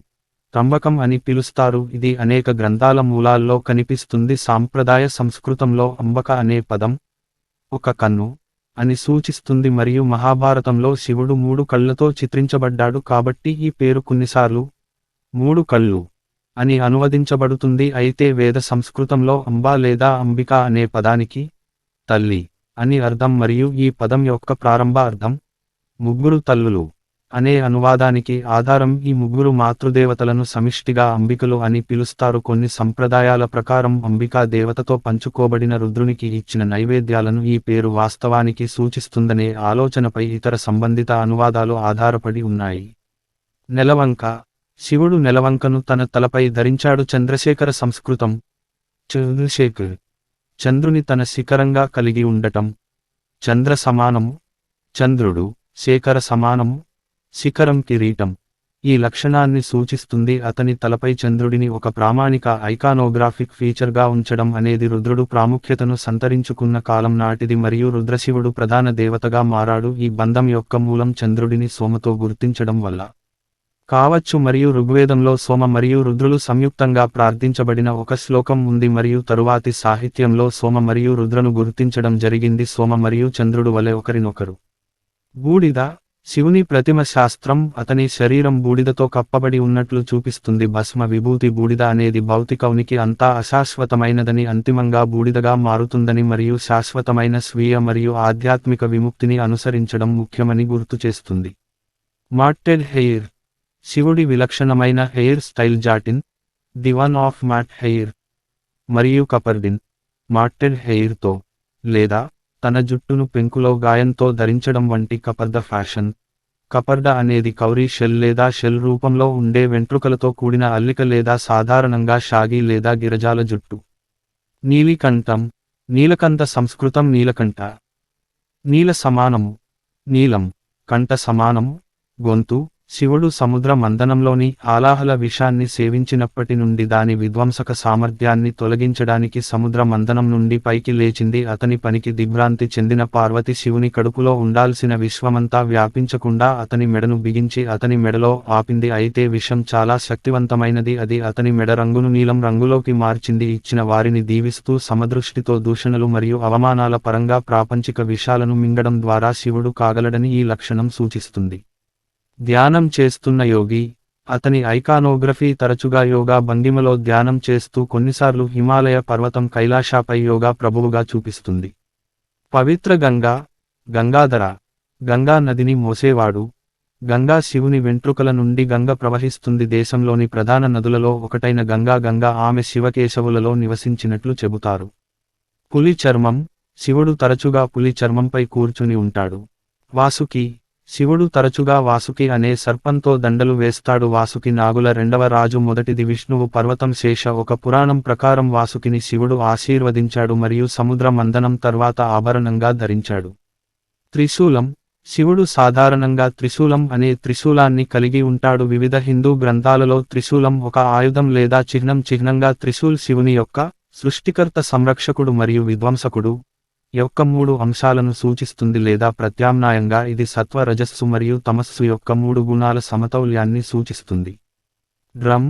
త్రంబకం అని పిలుస్తారు. ఇది అనేక గ్రంథాల మూలాల్లో కనిపిస్తుంది. సాంప్రదాయ సంస్కృతంలో అంబక అనే పదం ఒక కన్ను అని సూచిస్తుంది మరియు మహాభారతంలో శివుడు 3 కళ్లతో చిత్రించబడ్డాడు కాబట్టి ఈ పేరు కొన్నిసార్లు 3 కళ్ళు అని అనువదించబడుతుంది. అయితే వేద సంస్కృతంలో అంబా లేదా అంబిక అనే పదానికి తల్లి అని అర్థం మరియు ఈ పదం యొక్క ప్రారంభ అర్థం ముగ్గురు తల్లులు అనే అనువాదానికి ఆధారం. ఈ ముగ్గురు మాతృదేవతలను సమిష్టిగా అంబికలు అని పిలుస్తారు. కొన్ని సంప్రదాయాల ప్రకారం అంబికా దేవతతో పంచుకోబడిన రుద్రునికి ఇచ్చిన నైవేద్యాలను ఈ పేరు వాస్తవానికి సూచిస్తుందనే ఆలోచనపై ఇతర సంబంధిత అనువాదాలు ఆధారపడి ఉన్నాయి. నెలవంక. శివుడు నెలవంకను తన తలపై ధరించాడు. చంద్రశేఖర సంస్కృతం చంద్రుని తన శిఖరంగా కలిగి ఉండటం. చంద్ర సమానము, చంద్రుడు, శేఖర సమానము, శిఖరం కిరీటం. ఈ లక్షణాన్ని సూచిస్తుంది. అతని తలపై చంద్రుడిని ఒక ప్రామాణిక ఐకానోగ్రాఫిక్ ఫీచర్గా ఉంచడం అనేది రుద్రుడు ప్రాముఖ్యతను సంతరించుకున్న కాలం నాటిది మరియు రుద్రశివుడు ప్రధాన దేవతగా మారాడు. ఈ బంధం యొక్క మూలం చంద్రుడిని సోమతో గుర్తించడం వల్ల కావచ్చు మరియు ఋగ్వేదంలో సోమ మరియు రుద్రులు సంయుక్తంగా ప్రార్థించబడిన ఒక శ్లోకం ఉంది మరియు తరువాతి సాహిత్యంలో సోమ మరియు రుద్రను గుర్తించడం జరిగింది. సోమ మరియు చంద్రుడు వలె ఒకరినొకరు. బూడిద, శివుని ప్రతిమ శాస్త్రం అతని శరీరం బూడిదతో కప్పబడి ఉన్నట్లు చూపిస్తుంది. భస్మ విభూతి బూడిద అనేది భౌతిక ఉనికి అంతా అశాశ్వతమైనదని, అంతిమంగా బూడిదగా మారుతుందని మరియు శాశ్వతమైన స్వీయ మరియు ఆధ్యాత్మిక విముక్తిని అనుసరించడం ముఖ్యమని గుర్తుచేస్తుంది. మాట్టెడ్ హెయిర్, శివుడి విలక్షణమైన hair style Jatin, the one of matt hair, మరియు కపర్డిన్, మాట్టెడ్ హెయిర్తో లేదా తన జుట్టును పెంకులో గాయంతో ధరించడం వంటి కపర్ద ఫ్యాషన్. కపర్డ అనేది కౌరీ షెల్ లేదా షెల్ రూపంలో ఉండే వెంట్రుకలతో కూడిన అల్లిక లేదా సాధారణంగా షాగి లేదా గిరజాల జుట్టు. నీలికంఠం, నీలకంఠ సంస్కృతం నీలకంఠ, నీల సమానము, నీలం, కంఠ సమానము, గొంతు. శివుడు సముద్ర మంథనంలోని ఆలాహల విషాన్ని సేవించినప్పటి నుండి దాని విధ్వంసక సామర్థ్యాన్ని తొలగించడానికి సముద్ర మంథనం నుండి పైకి లేచింది. అతని పనికి దిగ్భ్రాంతి చెందిన పార్వతి శివుని కడుపులో ఉండాల్సిన విశ్వమంతా వ్యాపించకుండా అతని మెడను బిగించి అతని మెడలో ఆపింది. అయితే విషం చాలా శక్తివంతమైనది. అది అతని మెడ రంగును నీలం రంగులోకి మార్చింది. ఇచ్చిన వారిని దీవిస్తూ సమదృష్టితో దూషణలు మరియు అవమానాల పరంగా ప్రాపంచిక విషాలను మింగడం ద్వారా శివుడు కాగలడని ఈ లక్షణం సూచిస్తుంది. ధ్యానం చేస్తున్న యోగి, అతని ఐకానోగ్రఫీ తరచుగా యోగా భంగిమలో ధ్యానం చేస్తూ కొన్నిసార్లు హిమాలయ పర్వతం కైలాషాపై యోగా ప్రభువుగా చూపిస్తుంది. పవిత్ర గంగా, గంగాధర, గంగా నదిని మోసేవాడు. గంగా శివుని వెంట్రుకల నుండి గంగ ప్రవహిస్తుంది. దేశంలోని ప్రధాన నదులలో ఒకటైన గంగా ఆమె శివకేశవులలో నివసించినట్లు చెబుతారు. పులి చర్మం, శివుడు తరచుగా పులి చర్మంపై కూర్చుని ఉంటాడు. వాసుకి, శివుడు తరచుగా వాసుకి అనే సర్పంతో దండలు వేస్తాడు. వాసుకి నాగుల రెండవ రాజు. మొదటిది విష్ణువు పర్వతం శేష. ఒక పురాణం ప్రకారం వాసుకిని శివుడు ఆశీర్వదించాడు మరియు సముద్ర మంథనం తర్వాత ఆభరణంగా ధరించాడు. త్రిశూలం, శివుడు సాధారణంగా త్రిశూలం అనే త్రిశూలాన్ని కలిగి ఉంటాడు. వివిధ హిందూ గ్రంథాలలో త్రిశూలం ఒక ఆయుధం లేదా చిహ్నంగా త్రిశూల్ శివుని యొక్క సృష్టికర్త, సంరక్షకుడు మరియు విధ్వంసకుడు యొక్క 3 అంశాలను సూచిస్తుంది. లేదా ప్రత్యామ్నాయంగా ఇది సత్వ, రజస్సు మరియు తమస్సు యొక్క 3 గుణాల సమతౌల్యాన్ని సూచిస్తుంది. డ్రమ్,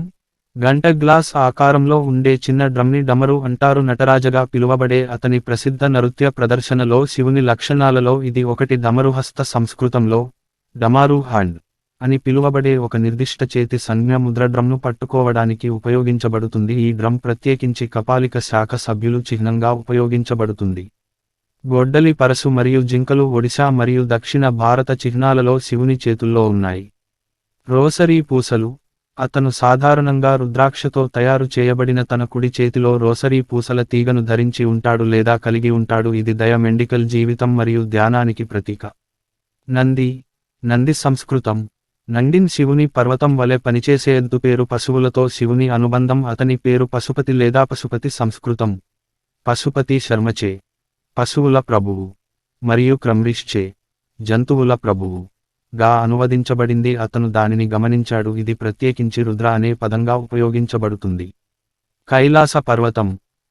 గంట గ్లాస్ ఆకారంలో ఉండే చిన్న డ్రమ్ని డమరు అంటారు. నటరాజగా పిలువబడే అతని ప్రసిద్ధ నృత్య ప్రదర్శనలో శివుని లక్షణాలలో ఇది ఒకటి. డమరుహస్త సంస్కృతంలో డమారు హ్యాండ్ అని పిలువబడే ఒక నిర్దిష్ట చేతి సంజ్ఞ ముద్ర డ్రమ్ను పట్టుకోవడానికి ఉపయోగించబడుతుంది. ఈ డ్రమ్ ప్రత్యేకించి కపాలిక శాఖ సభ్యులు చిహ్నంగా ఉపయోగించబడుతుంది. గొడ్డలి, పరసు మరియు జింకలు ఒడిశా మరియు దక్షిణ భారత చిహ్నాలలో శివుని చేతుల్లో ఉన్నాయి. రోసరీ పూసలు, అతను సాధారణంగా రుద్రాక్షతో తయారు చేయబడిన తన కుడి చేతిలో రోసరీ పూసల తీగను ధరించి ఉంటాడు లేదా కలిగి ఉంటాడు. ఇది దయ, మెండికల్ జీవితం మరియు ధ్యానానికి ప్రతీక. నంది, నంది సంస్కృతం నండిన్ శివుని పర్వతం వలె పనిచేసే ఎద్దు. పేరు పశువులతో శివుని అనుబంధం. అతని పేరు పశుపతి లేదా పశుపతి సంస్కృతం పశుపతి శర్మచే, పశువుల ప్రభువు, మరియు క్రమ్రిష్చే, జంతువుల ప్రభువు గా అనువదించబడింది. అతను దానిని గమనించాడు. ఇది ప్రత్యేకించి రుద్ర అనే పదంగా ఉపయోగించబడుతుంది. కైలాస పర్వతం,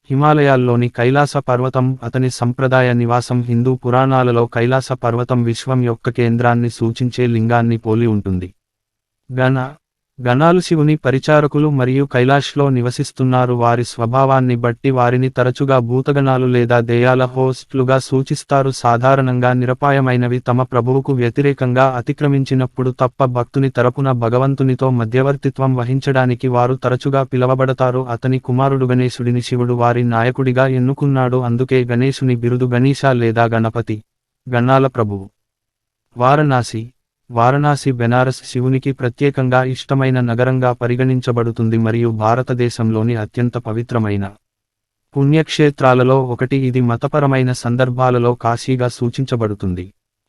హిమాలయాల్లోని కైలాస పర్వతం అతని సంప్రదాయ నివాసం. హిందూ పురాణాలలో కైలాస పర్వతం విశ్వం యొక్క కేంద్రాన్ని సూచించే లింగాన్ని పోలి ఉంటుంది. గణాలు శివుని పరిచారకులు మరియు కైలాష్లో నివసిస్తున్నారు. వారి స్వభావాన్ని బట్టి వారిని తరచుగా భూతగణాలు లేదా దెయ్యాల హోస్ట్లుగా సూచిస్తారు. సాధారణంగా నిరపాయమైనవి. తమ ప్రభువుకు వ్యతిరేకంగా అతిక్రమించినప్పుడు తప్ప భక్తుని తరపున భగవంతునితో మధ్యవర్తిత్వం వహించడానికి వారు తరచుగా పిలవబడతారు. అతని కుమారుడు గణేశుడిని శివుడు వారి నాయకుడిగా ఎన్నుకున్నాడు. అందుకే గణేశుని బిరుదు గణేశ లేదా గణపతి, గణాల ప్రభువు. వారణాసి బెనారస్ శివునికి ప్రత్యేకంగా ఇష్టమైన నగరంగా పరిగణించబడుతుంది మరియు భారతదేశంలోని అత్యంత పవిత్రమైన పుణ్యక్షేత్రాలలో ఒకటి. ఇది మతపరమైన సందర్భాలలో కాశీగా సూచించబడుతుంది.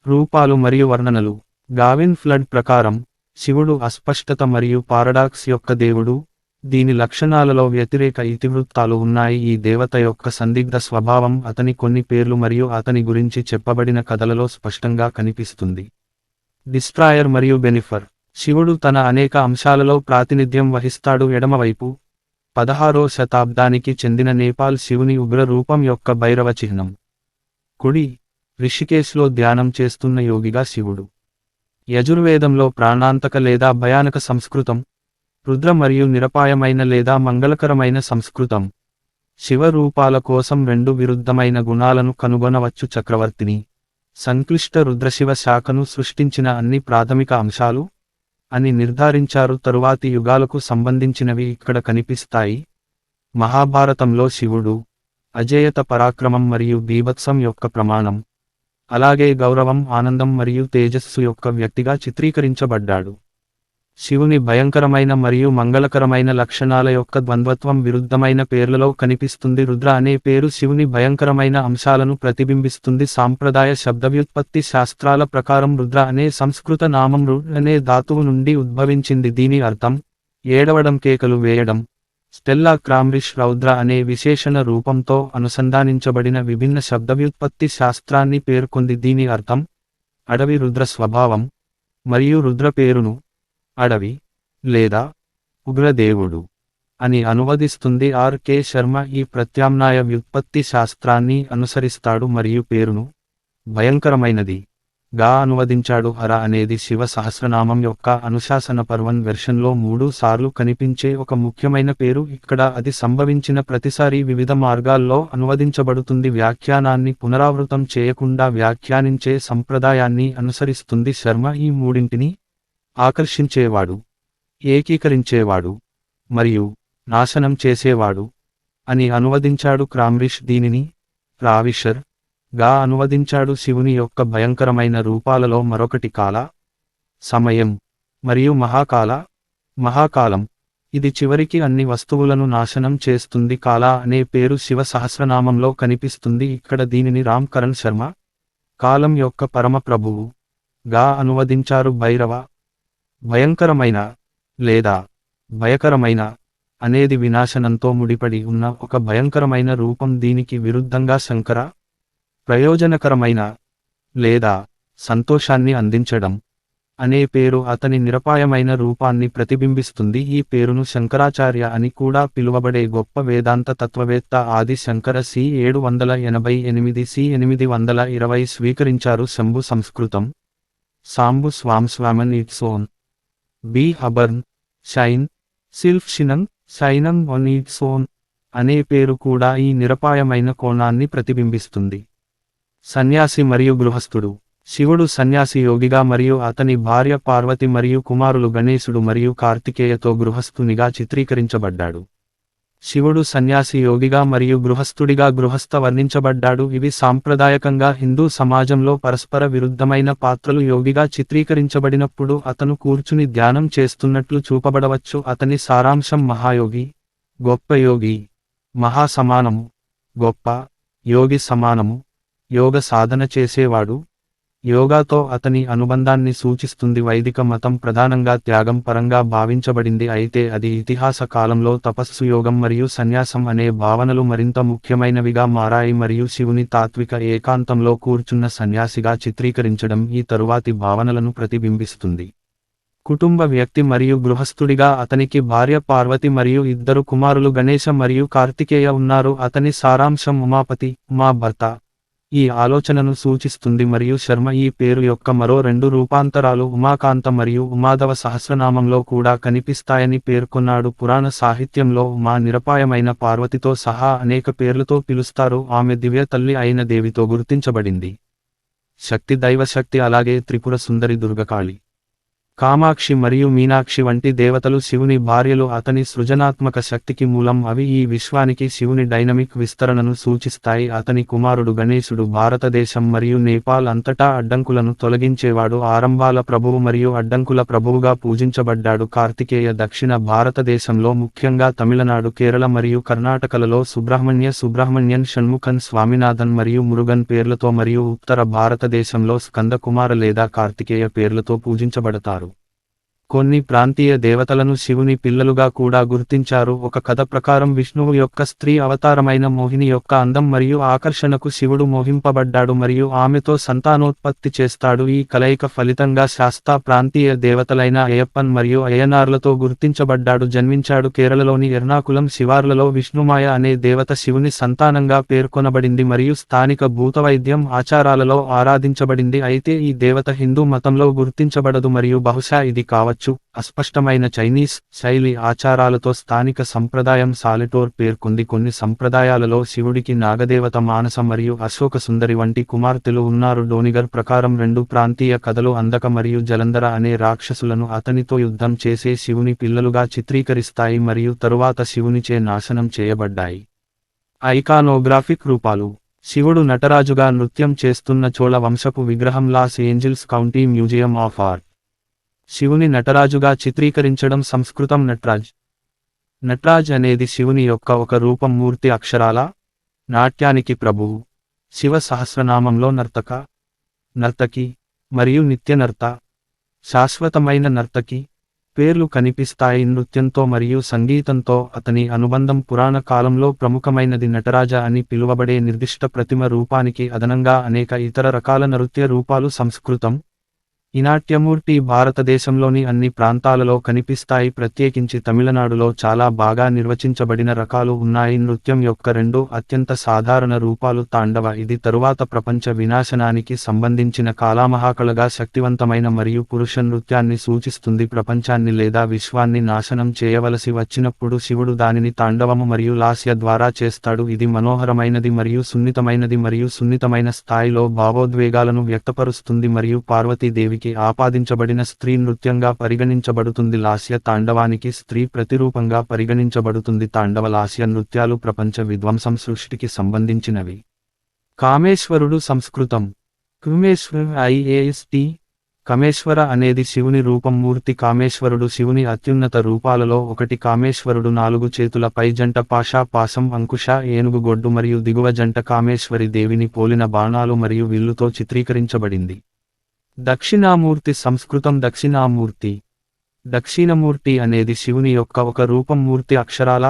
రూపాలు మరియు వర్ణనలు. గావిన్ ఫ్లడ్ ప్రకారం శివుడు అస్పష్టత మరియు పారడాక్స్ యొక్క దేవుడు. దీని లక్షణాలలో వ్యతిరేక ఇతివృత్తాలు ఉన్నాయి. ఈ దేవత యొక్క సందిగ్ధ స్వభావం అతని కొన్ని పేర్లు మరియు అతని గురించి చెప్పబడిన కథలలో స్పష్టంగా కనిపిస్తుంది. డిస్ట్రాయర్ మరియు బెనిఫర్. శివుడు తన అనేక అంశాలలో ప్రాతినిధ్యం వహిస్తాడు. ఎడమవైపు 16వ శతాబ్దానికి చెందిన నేపాల్ శివుని ఉగ్ర రూపం యొక్క భైరవ చిహ్నం. కుడి రిషికేశ్లో ధ్యానం చేస్తున్న యోగిగా శివుడు. యజుర్వేదంలో ప్రాణాంతక లేదా భయానక సంస్కృతం, రుద్ర మరియు నిరపాయమైన లేదా మంగళకరమైన సంస్కృతం. శివ రూపాల కోసం రెండు విరుద్ధమైన గుణాలను కనుగొనవచ్చు. చక్రవర్తిని సంక్లిష్ట రుద్రశివ శాఖను సృష్టించిన అన్ని ప్రాథమిక అంశాలు అని నిర్ధారించారు. తరువాతి యుగాలకు సంబంధించినవి ఇక్కడ కనిపిస్తాయి. మహాభారతంలో శివుడు అజేయత, పరాక్రమం మరియు బీభత్సం యొక్క ప్రమాణం, అలాగే గౌరవం, ఆనందం మరియు తేజస్సు యొక్క వ్యక్తిగా చిత్రీకరించబడ్డాడు. శివుని భయంకరమైన మరియు మంగళకరమైన లక్షణాల యొక్క ద్వంద్వత్వం విరుద్ధమైన పేర్లలో కనిపిస్తుంది. రుద్ర అనే పేరు శివుని భయంకరమైన అంశాలను ప్రతిబింబిస్తుంది. సాంప్రదాయ శబ్దవ్యుత్పత్తి శాస్త్రాల ప్రకారం రుద్ర అనే సంస్కృత నామం రుడ్ అనే ధాతువు నుండి ఉద్భవించింది. దీని అర్థం ఏడవడం, కేకలు వేయడం. స్టెల్లా క్రామ్రిష్ రౌద్ర అనే విశేషణ రూపంతో అనుసంధానించబడిన విభిన్న శబ్దవ్యుత్పత్తి శాస్త్రాన్ని పేర్కొంది. దీని అర్థం అడవి రుద్ర స్వభావం మరియు రుద్ర పేరును అడవి లేదా ఉగ్రదేవుడు అని అనువదిస్తుంది. ఆర్.కె. శర్మ ఈ ప్రత్యామ్నాయ వ్యుత్పత్తి శాస్త్రాన్ని అనుసరిస్తాడు మరియు పేరును భయంకరమైనది గా అనువదించాడు. హర అనేది శివ సహస్రనామం యొక్క అనుశాసన పర్వన్ వెర్షన్లో 3 సార్లు కనిపించే ఒక ముఖ్యమైన పేరు. ఇక్కడ అది సంభవించిన ప్రతిసారీ వివిధ మార్గాల్లో అనువదించబడుతుంది. వ్యాఖ్యానాన్ని పునరావృతం చేయకుండా వ్యాఖ్యానించే సంప్రదాయాన్ని అనుసరిస్తుంది. శర్మ ఈ మూడింటిని ఆకర్షించేవాడు, ఏకీకరించేవాడు మరియు నాశనం చేసేవాడు అని అనువదించాడు. క్రామ్రిష్ దీనిని రావిషర్ గా అనువదించాడు. శివుని యొక్క భయంకరమైన రూపాలలో మరొకటి కాల, సమయం మరియు మహాకాలం. ఇది చివరికి అన్ని వస్తువులను నాశనం చేస్తుంది. కాల అనే పేరు శివ సహస్రనామంలో కనిపిస్తుంది. ఇక్కడ దీనిని రామ్ కరణ్ శర్మ కాలం యొక్క పరమ ప్రభువు గా అనువదించారు. భైరవ భయంకరమైన లేదా భయకరమైన అనేది వినాశనంతో ముడిపడి ఉన్న ఒక భయంకరమైన రూపం. దీనికి విరుద్ధంగా శంకర ప్రయోజనకరమైన లేదా సంతోషాన్ని అందించడం అనే పేరు అతని నిరపాయమైన రూపాన్ని ప్రతిబింబిస్తుంది. ఈ పేరును శంకరాచార్య అని కూడా పిలువబడే గొప్ప వేదాంత తత్వవేత్త ఆది శంకర సి 788 సి 820 స్వీకరించారు. శంభు సంస్కృతం సాంబు స్వామ్స్వామన్ ఇట్స్ ఓన్ బీ హబర్న్ shine self shining shining on its own అనే పేరు కూడా ఈ నిరపాయమైన కోణాన్ని ప్రతిబింబిస్తుంది. సన్యాసి మరియు గృహస్థుడు. శివుడు సన్యాసి యోగిగా మరియు అతని భార్య పార్వతి మరియు కుమారులు గణేశుడు మరియు కార్తికేయతో గృహస్థునిగా చిత్రీకరించబడ్డాడు. శివుడు సన్యాసి యోగిగా మరియు గృహస్థుడిగా గృహస్థ వర్ణించబడ్డాడు. ఇవి సాంప్రదాయకంగా హిందూ సమాజంలో పరస్పర విరుద్ధమైన పాత్రలు. యోగిగా చిత్రీకరించబడినప్పుడు అతను కూర్చుని ధ్యానం చేస్తున్నట్లు చూపబడవచ్చు. అతని సారాంశం మహాయోగి, గొప్ప యోగి, మహాసమానము, గొప్ప యోగి సమానము, యోగ సాధన చేసేవాడు. యోగాతో అతని అనుబంధాన్ని సూచిస్తుంది. వైదిక మతం ప్రధానంగా త్యాగం పరంగా భావించబడింది, అయితే అది ఇతిహాస కాలంలో తపస్సు, యోగం మరియు సన్యాసం అనే భావనలు మరింత ముఖ్యమైనవిగా మారాయి మరియు శివుని తాత్విక ఏకాంతంలో కూర్చున్న సన్యాసిగా చిత్రీకరించడం ఈ తరువాతి భావనలను ప్రతిబింబిస్తుంది. కుటుంబ వ్యక్తి మరియు గృహస్థుడిగా అతనికి భార్య పార్వతి మరియు 2 కుమారులు గణేశ మరియు కార్తికేయ ఉన్నారు. అతని సారాంశం ఉమాపతి, ఉమా భర్త ఈ ఆలోచనను సూచిస్తుంది మరియు శర్మ ఈ పేరు యొక్క మరో 2 రూపాంతరాలు ఉమాకాంత మరియు ఉమాధవ సహస్రనామంలో కూడా కనిపిస్తాయని పేర్కొన్నాడు. పురాణ సాహిత్యంలో ఉమా నిరపాయమైన పార్వతితో సహా అనేక పేర్లతో పిలుస్తారు. ఆమె దివ్య తల్లి అయిన దేవితో గుర్తించబడింది. శక్తి, దైవశక్తి, అలాగే త్రిపుర సుందరి, దుర్గకాళి, కామాక్షి మరియు మీనాక్షి వంటి దేవతలు శివుని భార్యలు. అతని సృజనాత్మక శక్తికి మూలం. అవి ఈ విశ్వానికి శివుని డైనమిక్ విస్తరణను సూచిస్తాయి. అతని కుమారుడు గణేశుడు భారతదేశం మరియు నేపాల్ అంతటా అడ్డంకులను తొలగించేవాడు. ఆరంభాల ప్రభువు మరియు అడ్డంకుల ప్రభువుగా పూజించబడ్డాడు. కార్తికేయ దక్షిణ భారతదేశంలో ముఖ్యంగా తమిళనాడు, కేరళ మరియు కర్ణాటకలలో సుబ్రహ్మణ్యన్, షణ్ముఖన్, స్వామినాథన్ మరియు మురుగన్ పేర్లతో మరియు ఉత్తర భారతదేశంలో స్కంద కుమార లేదా కార్తికేయ పేర్లతో పూజించబడతారు. కొన్ని ప్రాంతీయ దేవతలను శివుని పిల్లలుగా కూడా గుర్తించారు. ఒక కథ ప్రకారం విష్ణువు యొక్క స్త్రీ అవతారమైన మోహిని యొక్క అందం మరియు ఆకర్షణకు శివుడు మోహింపబడ్డాడు మరియు ఆమెతో సంతానోత్పత్తి చేస్తాడు. ఈ కలయిక ఫలితంగా శాస్తా ప్రాంతీయ దేవతలైన అయ్యప్పన్ మరియు అయ్యనార్లతో గుర్తించబడ్డాడు. జన్మించాడు. కేరళలోని ఎర్నాకులం శివార్లలో విష్ణుమాయ అనే దేవత శివుని సంతానంగా పేర్కొనబడింది మరియు స్థానిక భూతవైద్యం ఆచారాలలో ఆరాధించబడింది. అయితే ఈ దేవత హిందూ మతంలో గుర్తించబడదు మరియు బహుశా ఇది కావచ్చు. అస్పష్టమైన చైనీస్ శైలి ఆచారాలతో స్థానిక సంప్రదాయం సాలిటోర్ పేర్కొంది. కొన్ని సంప్రదాయాలలో శివుడికి నాగదేవత మానస మరియు అశోక సుందరి వంటి కుమార్తెలు ఉన్నారు. డోనిగర్ ప్రకారం రెండు ప్రాంతీయ కథలు అందక మరియు జలంధర అనే రాక్షసులను అతనితో యుద్ధం చేసే శివుని పిల్లలుగా చిత్రీకరిస్తాయి మరియు తరువాత శివునిచే నాశనం చేయబడ్డాయి. ఐకానోగ్రాఫిక్ రూపాలు. శివుడు నటరాజుగా నృత్యం చేస్తున్న చోళ వంశపు విగ్రహం Los Angeles County Museum of Art. శివుని నటరాజుగా చిత్రీకరించడం. సంస్కృతం నట్రాజ్. నట్రాజ్ అనేది శివుని యొక్క ఒక రూపం. మూర్తి అక్షరాల నాట్యానికి ప్రభువు. శివ సహస్రనామంలో నర్తక, నర్తకి మరియు నిత్యనర్త, శాశ్వతమైన నర్తకి పేర్లు కనిపిస్తాయి. నృత్యంతో మరియు సంగీతంతో అతని అనుబంధం పురాణ కాలంలో ప్రముఖమైనది. నటరాజ అని పిలువబడే నిర్దిష్ట ప్రతిమ రూపానికి అదనంగా అనేక ఇతర రకాల నృత్య రూపాలు సంస్కృతం. ఈ నాట్యమూర్తి భారతదేశంలోని అన్ని ప్రాంతాలలో కనిపిస్తాయి. ప్రత్యేకించి తమిళనాడులో చాలా బాగా నిర్వచించబడిన రకాలు ఉన్నాయి. నృత్యం యొక్క రెండు అత్యంత సాధారణ రూపాలు తాండవ. ఇది తరువాత ప్రపంచ వినాశనానికి సంబంధించిన కాలామహాకళగా శక్తివంతమైన మరియు పురుష నృత్యాన్ని సూచిస్తుంది. ప్రపంచాన్ని లేదా విశ్వాన్ని నాశనం చేయవలసి వచ్చినప్పుడు శివుడు దానిని తాండవము మరియు లాస్య ద్వారా చేస్తాడు. ఇది మనోహరమైనది మరియు సున్నితమైన స్థాయిలో భావోద్వేగాలను వ్యక్తపరుస్తుంది మరియు పార్వతీదేవి ఆపాదించబడిన స్త్రీ నృత్యంగా పరిగణించబడుతుంది. లాస్య తాండవానికి స్త్రీ ప్రతిరూపంగా పరిగణించబడుతుంది. తాండవ లాస్య నృత్యాలు ప్రపంచ విధ్వంసం సృష్టికి సంబంధించినవి. కామేశ్వరుడు. సంస్కృతం కుమేశ్వర్. కమేశ్వర అనేది శివుని రూపం. మూర్తి కామేశ్వరుడు శివుని అత్యున్నత రూపాలలో ఒకటి. కామేశ్వరుడు నాలుగు చేతుల పై జంట పాశా పాశం అంకుశ ఏనుగు గొడ్డు మరియు దిగువ జంట కామేశ్వరి దేవిని పోలిన బాణాలు మరియు విల్లుతో చిత్రీకరించబడింది. దక్షిణామూర్తి. సంస్కృతం దక్షిణామూర్తి. దక్షిణమూర్తి అనేది శివుని యొక్క ఒక రూపం. మూర్తి అక్షరాల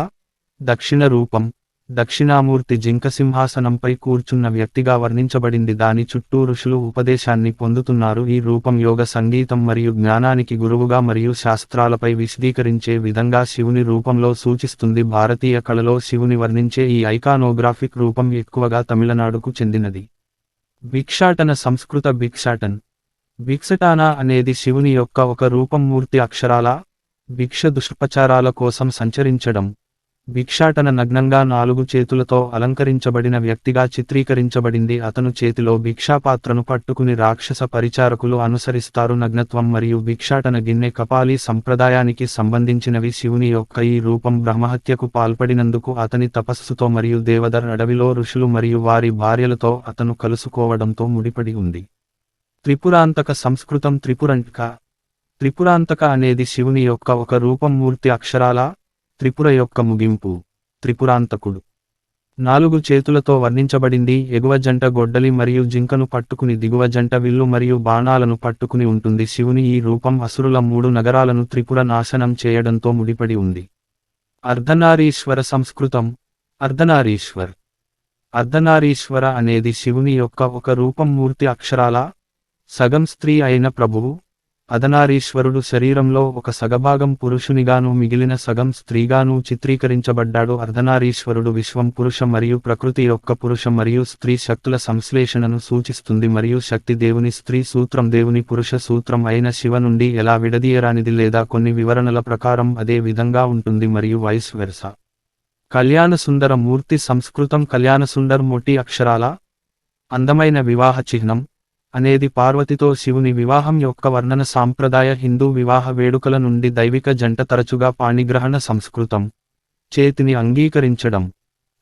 దక్షిణ రూపం. దక్షిణామూర్తి జింక సింహాసనంపై కూర్చున్న వ్యక్తిగా వర్ణించబడింది. దాని చుట్టూ ఋషులు ఉపదేశాన్ని పొందుతున్నారు. ఈ రూపం యోగ, సంగీతం మరియు జ్ఞానానికి గురువుగా మరియు శాస్త్రాలపై విశదీకరించే విధంగా శివుని రూపంలో సూచిస్తుంది. భారతీయ కళలో శివుని వర్ణించే ఈ ఐకానోగ్రాఫిక్ రూపం ఎక్కువగా తమిళనాడుకు చెందినది. భిక్షాటన. సంస్కృత భిక్షాటన్. భిక్షటాన అనేది శివుని యొక్క ఒక రూపం. మూర్తి అక్షరాల భిక్ష దుష్పచారాల కోసం సంచరించడం. భిక్షాటన నగ్నంగా నాలుగు చేతులతో అలంకరించబడిన వ్యక్తిగా చిత్రీకరించబడింది. అతను చేతిలో భిక్షాపాత్రను పట్టుకుని రాక్షస పరిచారకులు అనుసరిస్తారు. నగ్నత్వం మరియు భిక్షాటన గిన్నె కపాలి సంప్రదాయానికి సంబంధించినవి. శివుని యొక్క ఈ రూపం బ్రహ్మహత్యకు పాల్పడినందుకు అతని తపస్సుతో మరియు దేవదర్ అడవిలో ఋషులు మరియు వారి భార్యలతో అతను కలుసుకోవడంతో ముడిపడి ఉంది. త్రిపురాంతక. సంస్కృతం త్రిపురంటక. త్రిపురాంతక అనేది శివుని యొక్క ఒక రూపం. మూర్తి అక్షరాల త్రిపుర యొక్క ముగింపు. త్రిపురాంతకుడు నాలుగు చేతులతో వర్ణించబడింది. ఎగువ జంట గొడ్డలి మరియు జింకను పట్టుకుని దిగువ జంట విల్లు మరియు బాణాలను పట్టుకుని ఉంటుంది. శివుని ఈ రూపం అసురుల 3 నగరాలను త్రిపుర నాశనం చేయడంతో ముడిపడి ఉంది. అర్ధనారీశ్వర. సంస్కృతం అర్ధనారీశ్వర్. అర్ధనారీశ్వర అనేది శివుని యొక్క ఒక రూపం. మూర్తి అక్షరాల సగం స్త్రీ అయిన ప్రభువు. అర్ధనారీశ్వరుడు శరీరంలో ఒక సగభాగం పురుషునిగాను మిగిలిన సగం స్త్రీగాను చిత్రీకరించబడ్డాడు. అర్ధనారీశ్వరుడు విశ్వం, పురుష మరియు ప్రకృతి యొక్క పురుష మరియు స్త్రీ శక్తుల సంశ్లేషణను సూచిస్తుంది మరియు శక్తి దేవుని స్త్రీ సూత్రం దేవుని పురుష సూత్రం అయిన శివ నుండి ఎలా విడదీయరానిది లేదా కొన్ని వివరణల ప్రకారం అదే విధంగా ఉంటుంది మరియు వైస్ వెర్సా. కళ్యాణసుందర మూర్తి. సంస్కృతం కళ్యాణసుందర్. మొటి అక్షరాల అందమైన వివాహ చిహ్నం అనేది పార్వతితో శివుని వివాహం యొక్క వర్ణన. సాంప్రదాయ హిందూ వివాహ వేడుకల నుండి దైవిక జంట తరచుగా పాణిగ్రహణ. సంస్కృతం చేతిని అంగీకరించడం.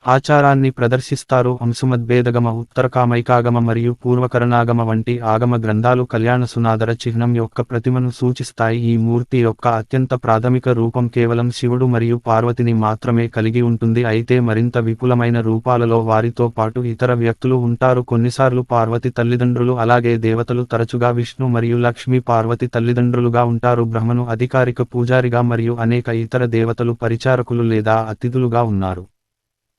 ఆచారాన్ని ప్రదర్శిస్తారు. అంశుమద్భేదగమ, ఉత్తరకామైకాగమ మరియు పూర్వకరణాగమ వంటి ఆగమ గ్రంథాలు కళ్యాణ సునాదర చిహ్నం యొక్క ప్రతిమను సూచిస్తాయి. ఈ మూర్తి యొక్క అత్యంత ప్రాథమిక రూపం కేవలం శివుడు మరియు పార్వతిని మాత్రమే కలిగి ఉంటుంది. అయితే మరింత విపులమైన రూపాలలో వారితో పాటు ఇతర వ్యక్తులు ఉంటారు. కొన్నిసార్లు పార్వతి తల్లిదండ్రులు అలాగే దేవతలు తరచుగా విష్ణు మరియు లక్ష్మీ పార్వతి తల్లిదండ్రులుగా ఉంటారు. బ్రహ్మను అధికారిక పూజారిగా మరియు అనేక ఇతర దేవతలు పరిచారకులు లేదా అతిథులుగా ఉన్నారు.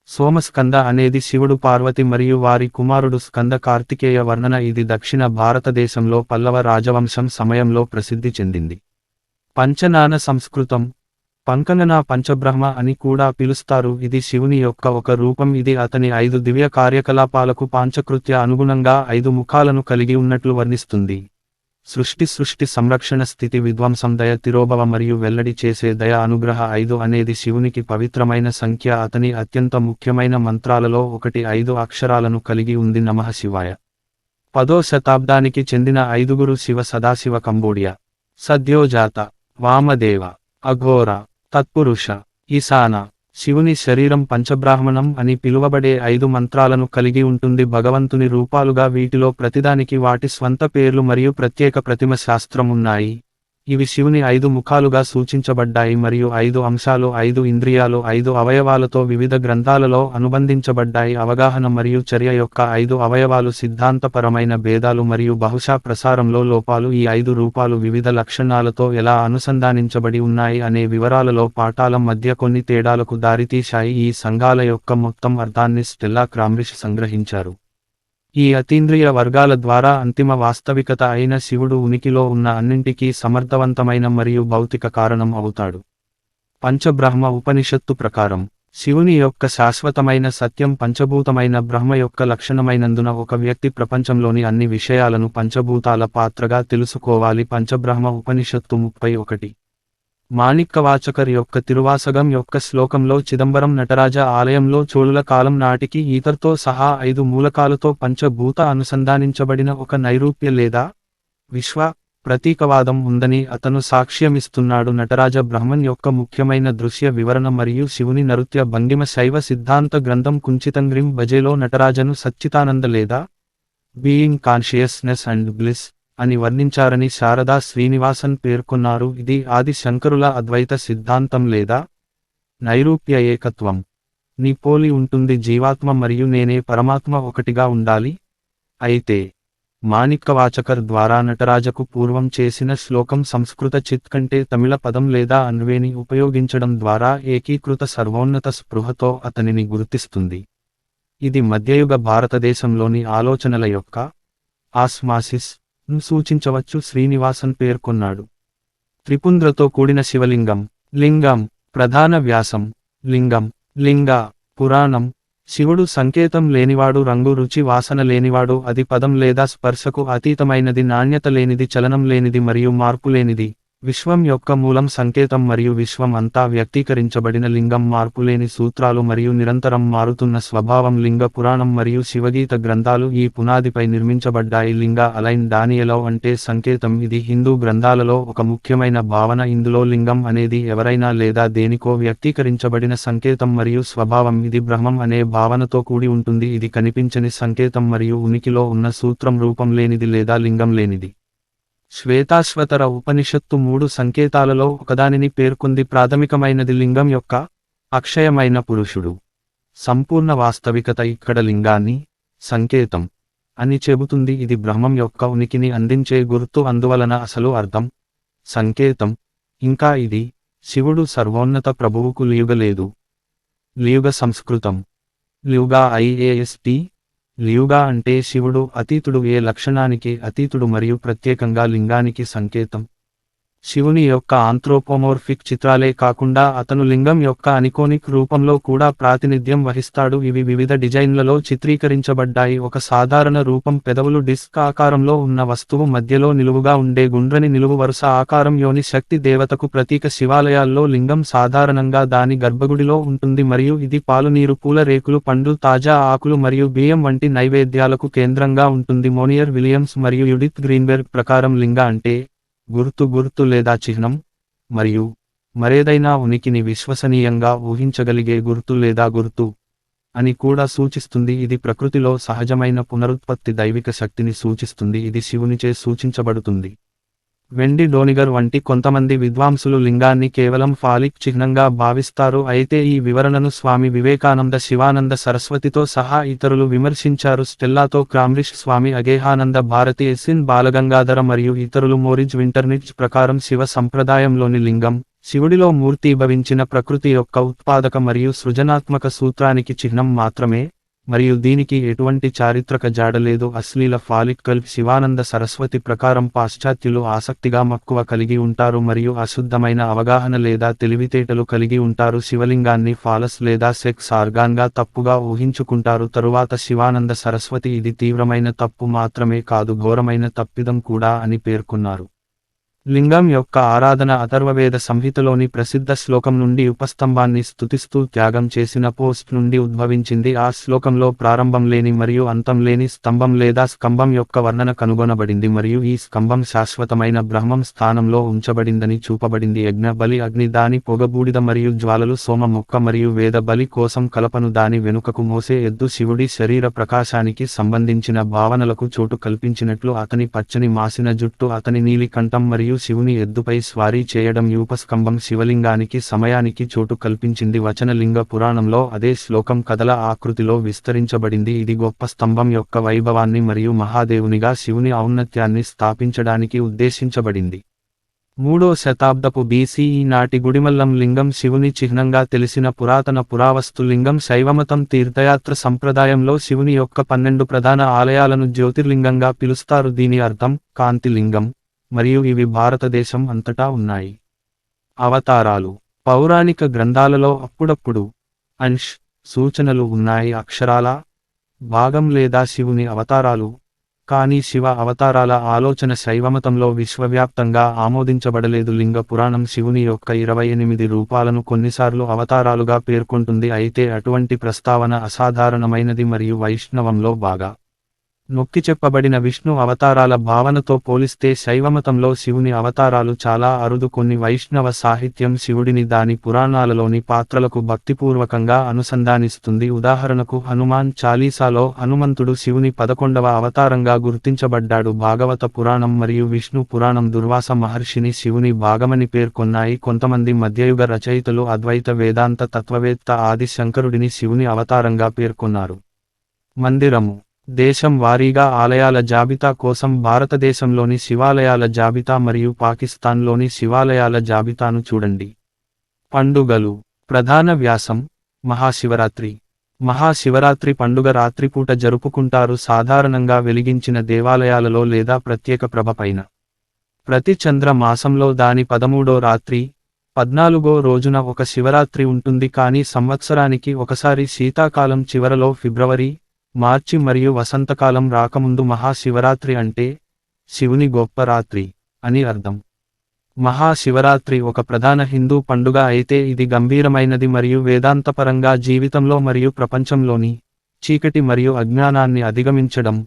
సోమస్కంద అనేది శివుడు, పార్వతి మరియు వారి కుమారుడు స్కంద కార్తికేయ వర్ణన. ఇది దక్షిణ భారతదేశంలో పల్లవ రాజవంశం సమయంలో ప్రసిద్ధి చెందింది. పంచనాన సంస్కృతం పంకనన పంచబ్రహ్మ అని కూడా పిలుస్తారు. ఇది శివుని యొక్క ఒక రూపం. ఇది అతని 5 దివ్య కార్యకలాపాలకు పాంచకృత్య అనుగుణంగా 5 ముఖాలను కలిగి ఉన్నట్లు వర్ణిస్తుంది. సృష్టి సంరక్షణ, స్థితి, విధ్వంసం, దయ, తిరోభవ మరియు వెల్లడి చేసే దయ, అనుగ్రహ. 5 అనేది శివునికి పవిత్రమైన సంఖ్య. అతని అత్యంత ముఖ్యమైన మంత్రాలలో ఒకటి 5 అక్షరాలను కలిగి ఉంది. నమః శివాయ. 10వ శతాబ్దానికి చెందిన 5గురు శివ సదాశివ కంబోడియా, సద్యోజాత, వామదేవ, అఘోర, తత్పురుష, ఈశాన. శివుని శరీరం పంచబ్రాహ్మణం అని పిలువబడే 5 మంత్రాలను కలిగి ఉంటుంది. భగవంతుని రూపాలుగా వీటిలో ప్రతిదానికి వాటి స్వంత పేర్లు మరియు ప్రత్యేక ప్రతిమ శాస్త్రం ఉన్నాయి. ఇవి శివుని 5 ముఖాలుగా సూచించబడ్డాయి మరియు 5 అంశాలు, 5 ఇంద్రియాలు, 5 అవయవాలతో వివిధ గ్రంథాలలో అనుబంధించబడ్డాయి. అవగాహన మరియు చర్య యొక్క 5 అవయవాలు, సిద్ధాంతపరమైన భేదాలు మరియు బహుశా ప్రసారంలో లోపాలు. ఈ 5 రూపాలు వివిధ లక్షణాలతో ఎలా అనుసంధానించబడి ఉన్నాయి అనే వివరాలలో పాఠాల మధ్య కొన్ని తేడాలకు దారితీశాయి. ఈ సంఘాల యొక్క మొత్తం అర్థాన్ని స్టెల్లా క్రామ్రిష్ సంగ్రహించారు. ఈ అతీంద్రియ వర్గాల ద్వారా అంతిమ వాస్తవికత అయిన శివుడు ఉనికిలో ఉన్న అన్నింటికీ సమర్థవంతమైన మరియు భౌతిక కారణం అవుతాడు. పంచబ్రహ్మ ఉపనిషత్తు ప్రకారం శివుని యొక్క శాశ్వతమైన సత్యం పంచభూతమైన బ్రహ్మ యొక్క లక్షణమైనందున ఒక వ్యక్తి ప్రపంచంలోని అన్ని విషయాలను పంచభూతాల పాత్రగా తెలుసుకోవాలి. పంచబ్రహ్మ ఉపనిషత్తు 31. మాణిక్యవాచకర్ యొక్క తిరువాసగం యొక్క శ్లోకంలో చిదంబరం నటరాజ ఆలయంలో చోళుల కాలం నాటికి ఈతర్తో సహా 5 మూలకాలతో పంచభూత అనుసంధానించబడిన ఒక నైరూప్య లేదా విశ్వ ప్రతీకవాదం ఉందని అతను సాక్ష్యమిస్తున్నాడు. నటరాజ బ్రహ్మన్ యొక్క ముఖ్యమైన దృశ్య వివరణ మరియు శివుని నృత్య భంగిమ శైవ సిద్ధాంత గ్రంథం కుంచితంగ్రిం భజేలో నటరాజను సచ్చితానంద లేదా బీయింగ్ కాన్షియస్నెస్ అండ్ బ్లిస్ అని వర్ణించారని శారదా శ్రీనివాసన్ పేర్కొన్నారు. ఇది ఆది శంకరుల అద్వైత సిద్ధాంతం లేదా నైరూప్య ఏకత్వం ని పోలి ఉంటుంది. జీవాత్మ మరియు నేనే పరమాత్మ ఒకటిగా ఉండాలి. అయితే మాణిక్యవాచకర్ ద్వారా నటరాజకు పూర్వం చేసిన శ్లోకం సంస్కృత చిత్ కంటే తమిళ పదం లేదా అన్వేని ఉపయోగించడం ద్వారా ఏకీకృత సర్వోన్నత స్పృహతో అతనిని గుర్తిస్తుంది. ఇది మధ్యయుగ భారతదేశంలోని ఆలోచనల యొక్క ఆస్మాసిస్ ను సూచించవచ్చు. శ్రీనివాసన్ పేర్కొన్నాడు. త్రిపుంద్రతో కూడిన శివలింగం. లింగం ప్రధాన వ్యాసం. లింగం లింగ పురాణం. శివుడు సంకేతం లేనివాడు, రంగు రుచి వాసన లేనివాడు, అది పదం లేదా స్పర్శకు అతీతమైనది, నాణ్యత లేనిది, చలనం లేనిది మరియు మార్పు లేనిది. విశ్వం యొక్క మూలం సంకేతం మరియు విశ్వం అంతా వ్యక్తీకరించబడిన లింగం. మార్పులేని సూత్రాలు మరియు నిరంతరం మారుతున్న స్వభావం. లింగ పురాణం మరియు శివగీత గ్రంథాలు ఈ పునాదిపై నిర్మించబడ్డాయి. లింగ అలైన్ డానియలో అంటే సంకేతం. ఇది హిందూ గ్రంథాలలో ఒక ముఖ్యమైన భావన. ఇందులో లింగం అనేది ఎవరైనా లేదా దేనికో వ్యక్తీకరించబడిన సంకేతం మరియు స్వభావం. ఇది బ్రహ్మం అనే భావనతో కూడి ఉంటుంది. ఇది కనిపించని సంకేతం మరియు ఉనికిలో ఉన్న సూత్రం, రూపం లేనిది లేదా లింగం లేనిది. శ్వేతాశ్వతర ఉపనిషత్తు 3 సంకేతాలలో ఒకదానిని పేర్కొంది. ప్రాథమికమైనది లింగం యొక్క అక్షయమైన పురుషుడు. సంపూర్ణ వాస్తవికత ఇక్కడ లింగాన్ని సంకేతం అని చెబుతుంది. ఇది బ్రహ్మం యొక్క ఉనికిని అందించే గుర్తు, అందువలన అసలు అర్థం సంకేతం. ఇంకా ఇది శివుడు సర్వోన్నత ప్రభువుకు లియుగలేదు. లియుగ సంస్కృతం. లియుగా IAST. లియుగా అంటే శివుడు అతీతుడు, ఏ లక్షణానికి అతీతుడు మరియు ప్రత్యేకంగా లింగానికి సంకేతం. శివుని యొక్క ఆంథ్రోపోమోర్ఫిక్ చిత్రాలే కాకుండా అతను లింగం యొక్క అనికోనిక్ రూపంలో కూడా ప్రాతినిధ్యం వహిస్తాడు. ఇవి వివిధ డిజైన్లలో చిత్రీకరించబడ్డాయి. ఒక సాధారణ రూపం పెదవులు డిస్క్ ఆకారంలో ఉన్న వస్తువు మధ్యలో నిలువుగా ఉండే గుండ్రని నిలువు వరుస ఆకారం. యోని శక్తి దేవతకు ప్రతీక. శివాలయాల్లో లింగం సాధారణంగా దాని గర్భగుడిలో ఉంటుంది మరియు ఇది పాలు, నీరు, పూల రేకులు, పండ్లు, తాజా ఆకులు మరియు బియ్యం వంటి నైవేద్యాలకు కేంద్రంగా ఉంటుంది. మోనియర్ విలియమ్స్ మరియు యుడిత్ గ్రీన్బెర్గ్ ప్రకారం లింగ అంటే గుర్తు లేదా చిహ్నం మరియు మరేదైనా ఉనికిని విశ్వసనీయంగా ఊహించగలిగే గుర్తు లేదా గుర్తు. అని కూడా సూచిస్తుంది. ఇది ప్రకృతిలో సహజమైన పునరుత్పత్తి దైవిక శక్తిని సూచిస్తుంది. ఇది శివునిచే సూచించబడుతుంది. వెండి డోనిగర్ వంటి కొంతమంది విద్వాంసులు లింగాన్ని కేవలం ఫాలిక్ చిహ్నంగా భావిస్తారు. అయితే ఈ వివరణను స్వామి వివేకానంద, శివానంద సరస్వతితో సహా ఇతరులు విమర్శించారు. స్టెల్లాతో క్రామ్రిష్, స్వామి అగేహానంద భారతి, ఎస్ఎన్ బాలగంగాధర మరియు ఇతరులు మోరిజ్ వింటర్నిచ్ ప్రకారం శివ సంప్రదాయంలోని లింగం, శివుడిలో మూర్తీభవించిన ప్రకృతి యొక్క ఉత్పాదక మరియు సృజనాత్మక సూత్రానికి చిహ్నం మాత్రమే, మరియు దీనికి ఎటువంటి చారిత్రక జాడలేదు. అశ్లీల ఫాలిక్ కల్ప్. శివానంద సరస్వతి ప్రకారం పాశ్చాత్యులు ఆసక్తిగా మక్కువ కలిగి ఉంటారు మరియు అశుద్ధమైన అవగాహన లేదా తెలివితేటలు కలిగి ఉంటారు. శివలింగాన్ని ఫాలస్ లేదా సెక్స్ ఆర్గాన్గా తప్పుగా ఊహించుకుంటారు. తరువాత శివానంద సరస్వతి ఇది తీవ్రమైన తప్పు మాత్రమే కాదు, ఘోరమైన తప్పిదం కూడా అని పేర్కొన్నారు. లింగం యొక్క ఆరాధన అథర్వవేద సంహితలోని ప్రసిద్ధ శ్లోకం నుండి ఉపస్తంభాన్ని స్తుతిస్తూ త్యాగం చేసిన పోస్ట్ నుండి ఉద్భవించింది. ఆ శ్లోకంలో ప్రారంభం లేని మరియు అంతం లేని స్తంభం లేదా స్కంభం యొక్క వర్ణన కనుగొనబడింది మరియు ఈ స్కంభం శాశ్వతమైన బ్రహ్మం స్థానంలో ఉంచబడిందని చూపబడింది. యజ్ఞ బలి అగ్ని, దాని పొగబూడిద మరియు జ్వాలలు సోమ మొక్క మరియు వేద బలి కోసం కలపను దాని వెనుకకు మోసే ఎద్దు. శివుడి శరీర ప్రకాశానికి సంబంధించిన భావనలకు చోటు కల్పించినట్లు అతని పచ్చని మాసిన జుట్టు, అతని నీలి కంఠం మరియు శివుని ఎద్దుపై స్వారీ చేయడం యూపస్కంభం శివలింగానికి సమయానికి చోటు కల్పించింది. వచనలింగ పురాణంలో అదే శ్లోకం కథల ఆకృతిలో విస్తరించబడింది. ఇది గొప్ప స్తంభం యొక్క వైభవాన్ని మరియు మహాదేవునిగా శివుని ఔన్నత్యాన్ని స్థాపించడానికి ఉద్దేశించబడింది. 3వ శతాబ్దపు BCE నాటి గుడిమల్లం లింగం శివుని చిహ్నంగా తెలిసిన పురాతన పురావస్తు లింగం. శైవమతం తీర్థయాత్ర సంప్రదాయంలో శివుని యొక్క 12 ప్రధాన ఆలయాలను జ్యోతిర్లింగంగా పిలుస్తారు. దీని అర్థం కాంతి లింగం, మరియు ఇవి భారతదేశం అంతటా ఉన్నాయి. అవతారాలు. పౌరాణిక గ్రంథాలలో అప్పుడప్పుడు అంశ్ సూచనలు ఉన్నాయి, అక్షరాల భాగం లేదా శివుని అవతారాలు. కానీ శివ అవతారాల ఆలోచన శైవమతంలో విశ్వవ్యాప్తంగా ఆమోదించబడలేదు. లింగ పురాణం శివుని యొక్క 28 రూపాలను కొన్నిసార్లు అవతారాలుగా పేర్కొంటుంది, అయితే అటువంటి ప్రస్తావన అసాధారణమైనది మరియు వైష్ణవంలో బాగా నొక్కి చెప్పబడిన విష్ణు అవతారాల భావనతో పోలిస్తే శైవమతంలో శివుని అవతారాలు చాలా అరుదు. కొన్ని వైష్ణవ సాహిత్యం శివుడిని దాని పురాణాలలోని పాత్రలకు భక్తిపూర్వకంగా అనుసంధానిస్తుంది. ఉదాహరణకు హనుమాన్ చాలీసాలో హనుమంతుడు శివుని 11వ అవతారంగా గుర్తించబడ్డాడు. భాగవత పురాణం మరియు విష్ణు పురాణం దుర్వాస మహర్షిని శివుని భాగమని పేర్కొన్నాయి. కొంతమంది మధ్యయుగ రచయితలు అద్వైత వేదాంత తత్వవేత్త ఆది శంకరుడిని శివుని అవతారంగా పేర్కొన్నారు. మందిరము. దేశం వారీగా ఆలయాల జాబితా కోసం భారతదేశంలోని శివాలయాల జాబితా మరియు పాకిస్తాన్లోని శివాలయాల జాబితాను చూడండి. పండుగలు. ప్రధాన వ్యాసం. మహాశివరాత్రి. మహాశివరాత్రి పండుగ రాత్రిపూట జరుపుకుంటారు, సాధారణంగా వెలిగించిన దేవాలయాలలో లేదా ప్రత్యేక ప్రభ పైన. ప్రతి చంద్ర మాసంలో దాని 13వ రాత్రి, 14వ రోజున ఒక శివరాత్రి ఉంటుంది. కానీ సంవత్సరానికి ఒకసారి శీతాకాలం చివరలో ఫిబ్రవరి, మార్చి మరియు వసంతకాలం రాకముందు. మహాశివరాత్రి అంటే శివుని గొప్ప రాత్రి అని అర్థం. మహాశివరాత్రి ఒక ప్రధాన హిందూ పండుగ అయితే ఇది గంభీరమైనది మరియు వేదాంతపరంగా జీవితంలో మరియు ప్రపంచంలోని చీకటి మరియు అజ్ఞానాన్ని అధిగమించడం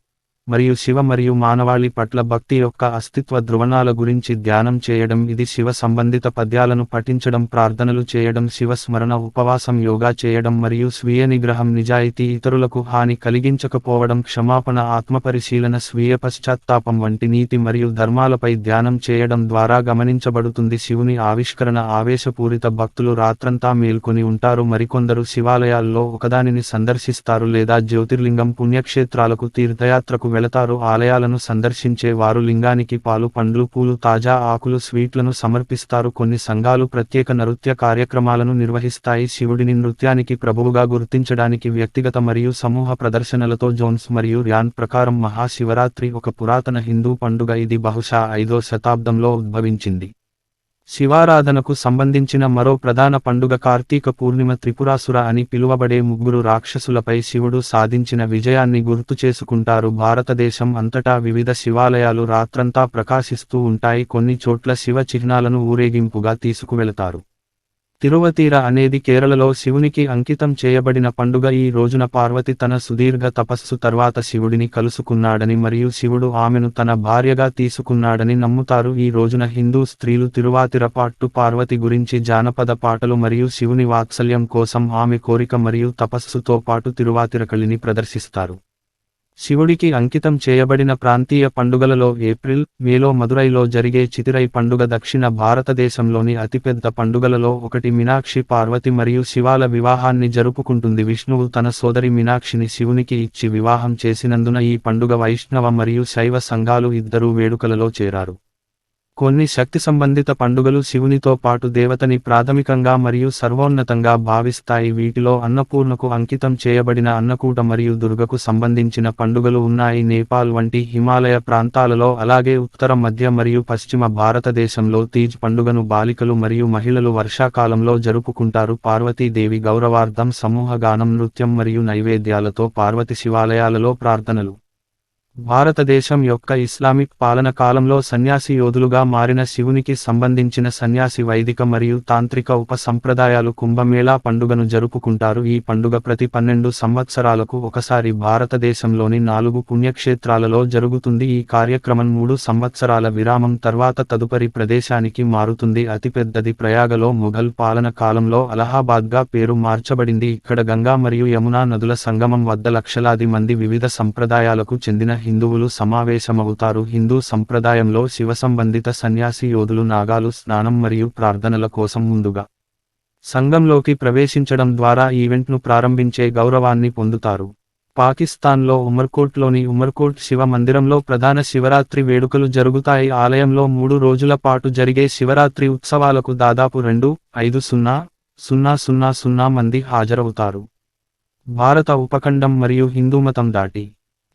మరియు శివ మరియు మానవాళి పట్ల భక్తి యొక్క అస్తిత్వ ధృవణాల గురించి ధ్యానం చేయడం. ఇది శివ సంబంధిత పద్యాలను పఠించడం, ప్రార్థనలు చేయడం, శివ స్మరణ, ఉపవాసం, యోగా చేయడం మరియు స్వీయ నిగ్రహం, నిజాయితీ, ఇతరులకు హాని కలిగించకపోవడం, క్షమాపణ, ఆత్మపరిశీలన, స్వీయ పశ్చాత్తాపం వంటి నీతి మరియు ధర్మాలపై ధ్యానం చేయడం ద్వారా గమనించబడుతుంది. శివుని ఆవిష్కరణ. ఆవేశపూరిత భక్తులు రాత్రంతా మేల్కొని ఉంటారు. మరికొందరు శివాలయాల్లో ఒకదానిని సందర్శిస్తారు లేదా జ్యోతిర్లింగం పుణ్యక్షేత్రాలకు తీర్థయాత్రకు వెళతారు. ఆలయాలను సందర్శించే వారు లింగానికి పాలు, పండ్లు, పూలు, తాజా ఆకులు, స్వీట్లను సమర్పిస్తారు. కొన్ని సంఘాలు ప్రత్యేక నృత్య కార్యక్రమాలను నిర్వహిస్తాయి. శివుడిని నృత్యానికి ప్రభువుగా గుర్తించడానికి వ్యక్తిగత మరియు సమూహ ప్రదర్శనలతో. జోన్స్ మరియు ర్యాన్ ప్రకారం మహాశివరాత్రి ఒక పురాతన హిందూ పండుగ. ఇది బహుశా 5వ శతాబ్దంలో ఉద్భవించింది. శివారాధనకు సంబంధించిన మరో ప్రధాన పండుగ కార్తీక పూర్ణిమ. త్రిపురాసుర అని పిలువబడే 3 రాక్షసులపై శివుడు సాధించిన విజయాన్ని గుర్తు చేసుకుంటారు. భారతదేశం అంతటా వివిధ శివాలయాలు రాత్రంతా ప్రకాశిస్తూ ఉంటాయి. కొన్ని చోట్ల శివ చిహ్నాలను ఊరేగింపుగా తీసుకువెళతారు. తిరువతీర అనేది కేరళలో శివునికి అంకితం చేయబడిన పండుగ. ఈ రోజున పార్వతి తన సుదీర్ఘ తపస్సు తర్వాత శివుడిని కలుసుకున్నాడని మరియు శివుడు ఆమెను తన భార్యగా తీసుకున్నాడని నమ్ముతారు. ఈ రోజున హిందూ స్త్రీలు తిరువాతిర పాట్టు పార్వతి గురించి జానపద పాటలు మరియు శివుని వాత్సల్యం కోసం ఆమె కోరిక మరియు తపస్సుతో పాటు తిరువాతిరకళిని ప్రదర్శిస్తారు. శివుడికి అంకితం చేయబడిన ప్రాంతీయ పండుగలలో ఏప్రిల్, మేలో మదురైలో జరిగే చితిరై పండుగ దక్షిణ భారతదేశంలోని అతిపెద్ద పండుగలలో ఒకటి. మీనాక్షి పార్వతి మరియు శివాల వివాహాన్ని జరుపుకుంటుంది. విష్ణువు తన సోదరి మీనాక్షిని శివునికి ఇచ్చి వివాహం చేసినందున ఈ పండుగ వైష్ణవ మరియు శైవ సంఘాలు ఇద్దరూ వేడుకలలో చేరారు. కొన్ని శక్తి సంబంధిత పండుగలు శివునితో పాటు దేవతని ప్రాథమికంగా మరియు సర్వోన్నతంగా భావిస్తాయి. వీటిలో అన్నపూర్ణకు అంకితం చేయబడిన అన్నకూట మరియు దుర్గకు సంబంధించిన పండుగలు ఉన్నాయి. నేపాల్ వంటి హిమాలయ ప్రాంతాలలో అలాగే ఉత్తర మధ్య మరియు పశ్చిమ భారతదేశంలో తీజ్ పండుగను బాలికలు మరియు మహిళలు వర్షాకాలంలో జరుపుకుంటారు. పార్వతీదేవి గౌరవార్థం సమూహ గానం, నృత్యం మరియు నైవేద్యాలతో పార్వతి శివాలయాలలో ప్రార్థనలు. భారతదేశం యొక్క ఇస్లామిక్ పాలన కాలంలో సన్యాసి యోధులుగా మారిన శివునికి సంబంధించిన సన్యాసి వైదిక మరియు తాంత్రిక ఉప సంప్రదాయాలు కుంభమేళా పండుగను జరుపుకుంటారు. ఈ పండుగ ప్రతి 12 సంవత్సరాలకు ఒకసారి భారతదేశంలోని 4 పుణ్యక్షేత్రాలలో జరుగుతుంది. ఈ కార్యక్రమం 3 సంవత్సరాల విరామం తర్వాత తదుపరి ప్రదేశానికి మారుతుంది. అతిపెద్దది ప్రయాగలో మొఘల్ పాలన కాలంలో అలహాబాద్గా పేరు మార్చబడింది. ఇక్కడ గంగా మరియు యమునా నదుల సంగమం వద్ద లక్షలాది మంది వివిధ సంప్రదాయాలకు చెందిన హిందువులు సమావేశమవుతారు. హిందూ సంప్రదాయంలో శివ సంబంధిత సన్యాసి యోధులు నాగాలు స్నానం మరియు ప్రార్థనల కోసం ముందుగా సంఘంలోకి ప్రవేశించడం ద్వారా ఈవెంట్ను ప్రారంభించే గౌరవాన్ని పొందుతారు. పాకిస్తాన్లో ఉమర్కోట్లోని ఉమర్కోట్ శివ మందిరంలో ప్రధాన శివరాత్రి వేడుకలు జరుగుతాయి. ఆలయంలో 3 రోజుల పాటు జరిగే శివరాత్రి ఉత్సవాలకు దాదాపు 2,500,000 మంది హాజరవుతారు. భారత ఉపఖండం మరియు హిందూమతం దాటి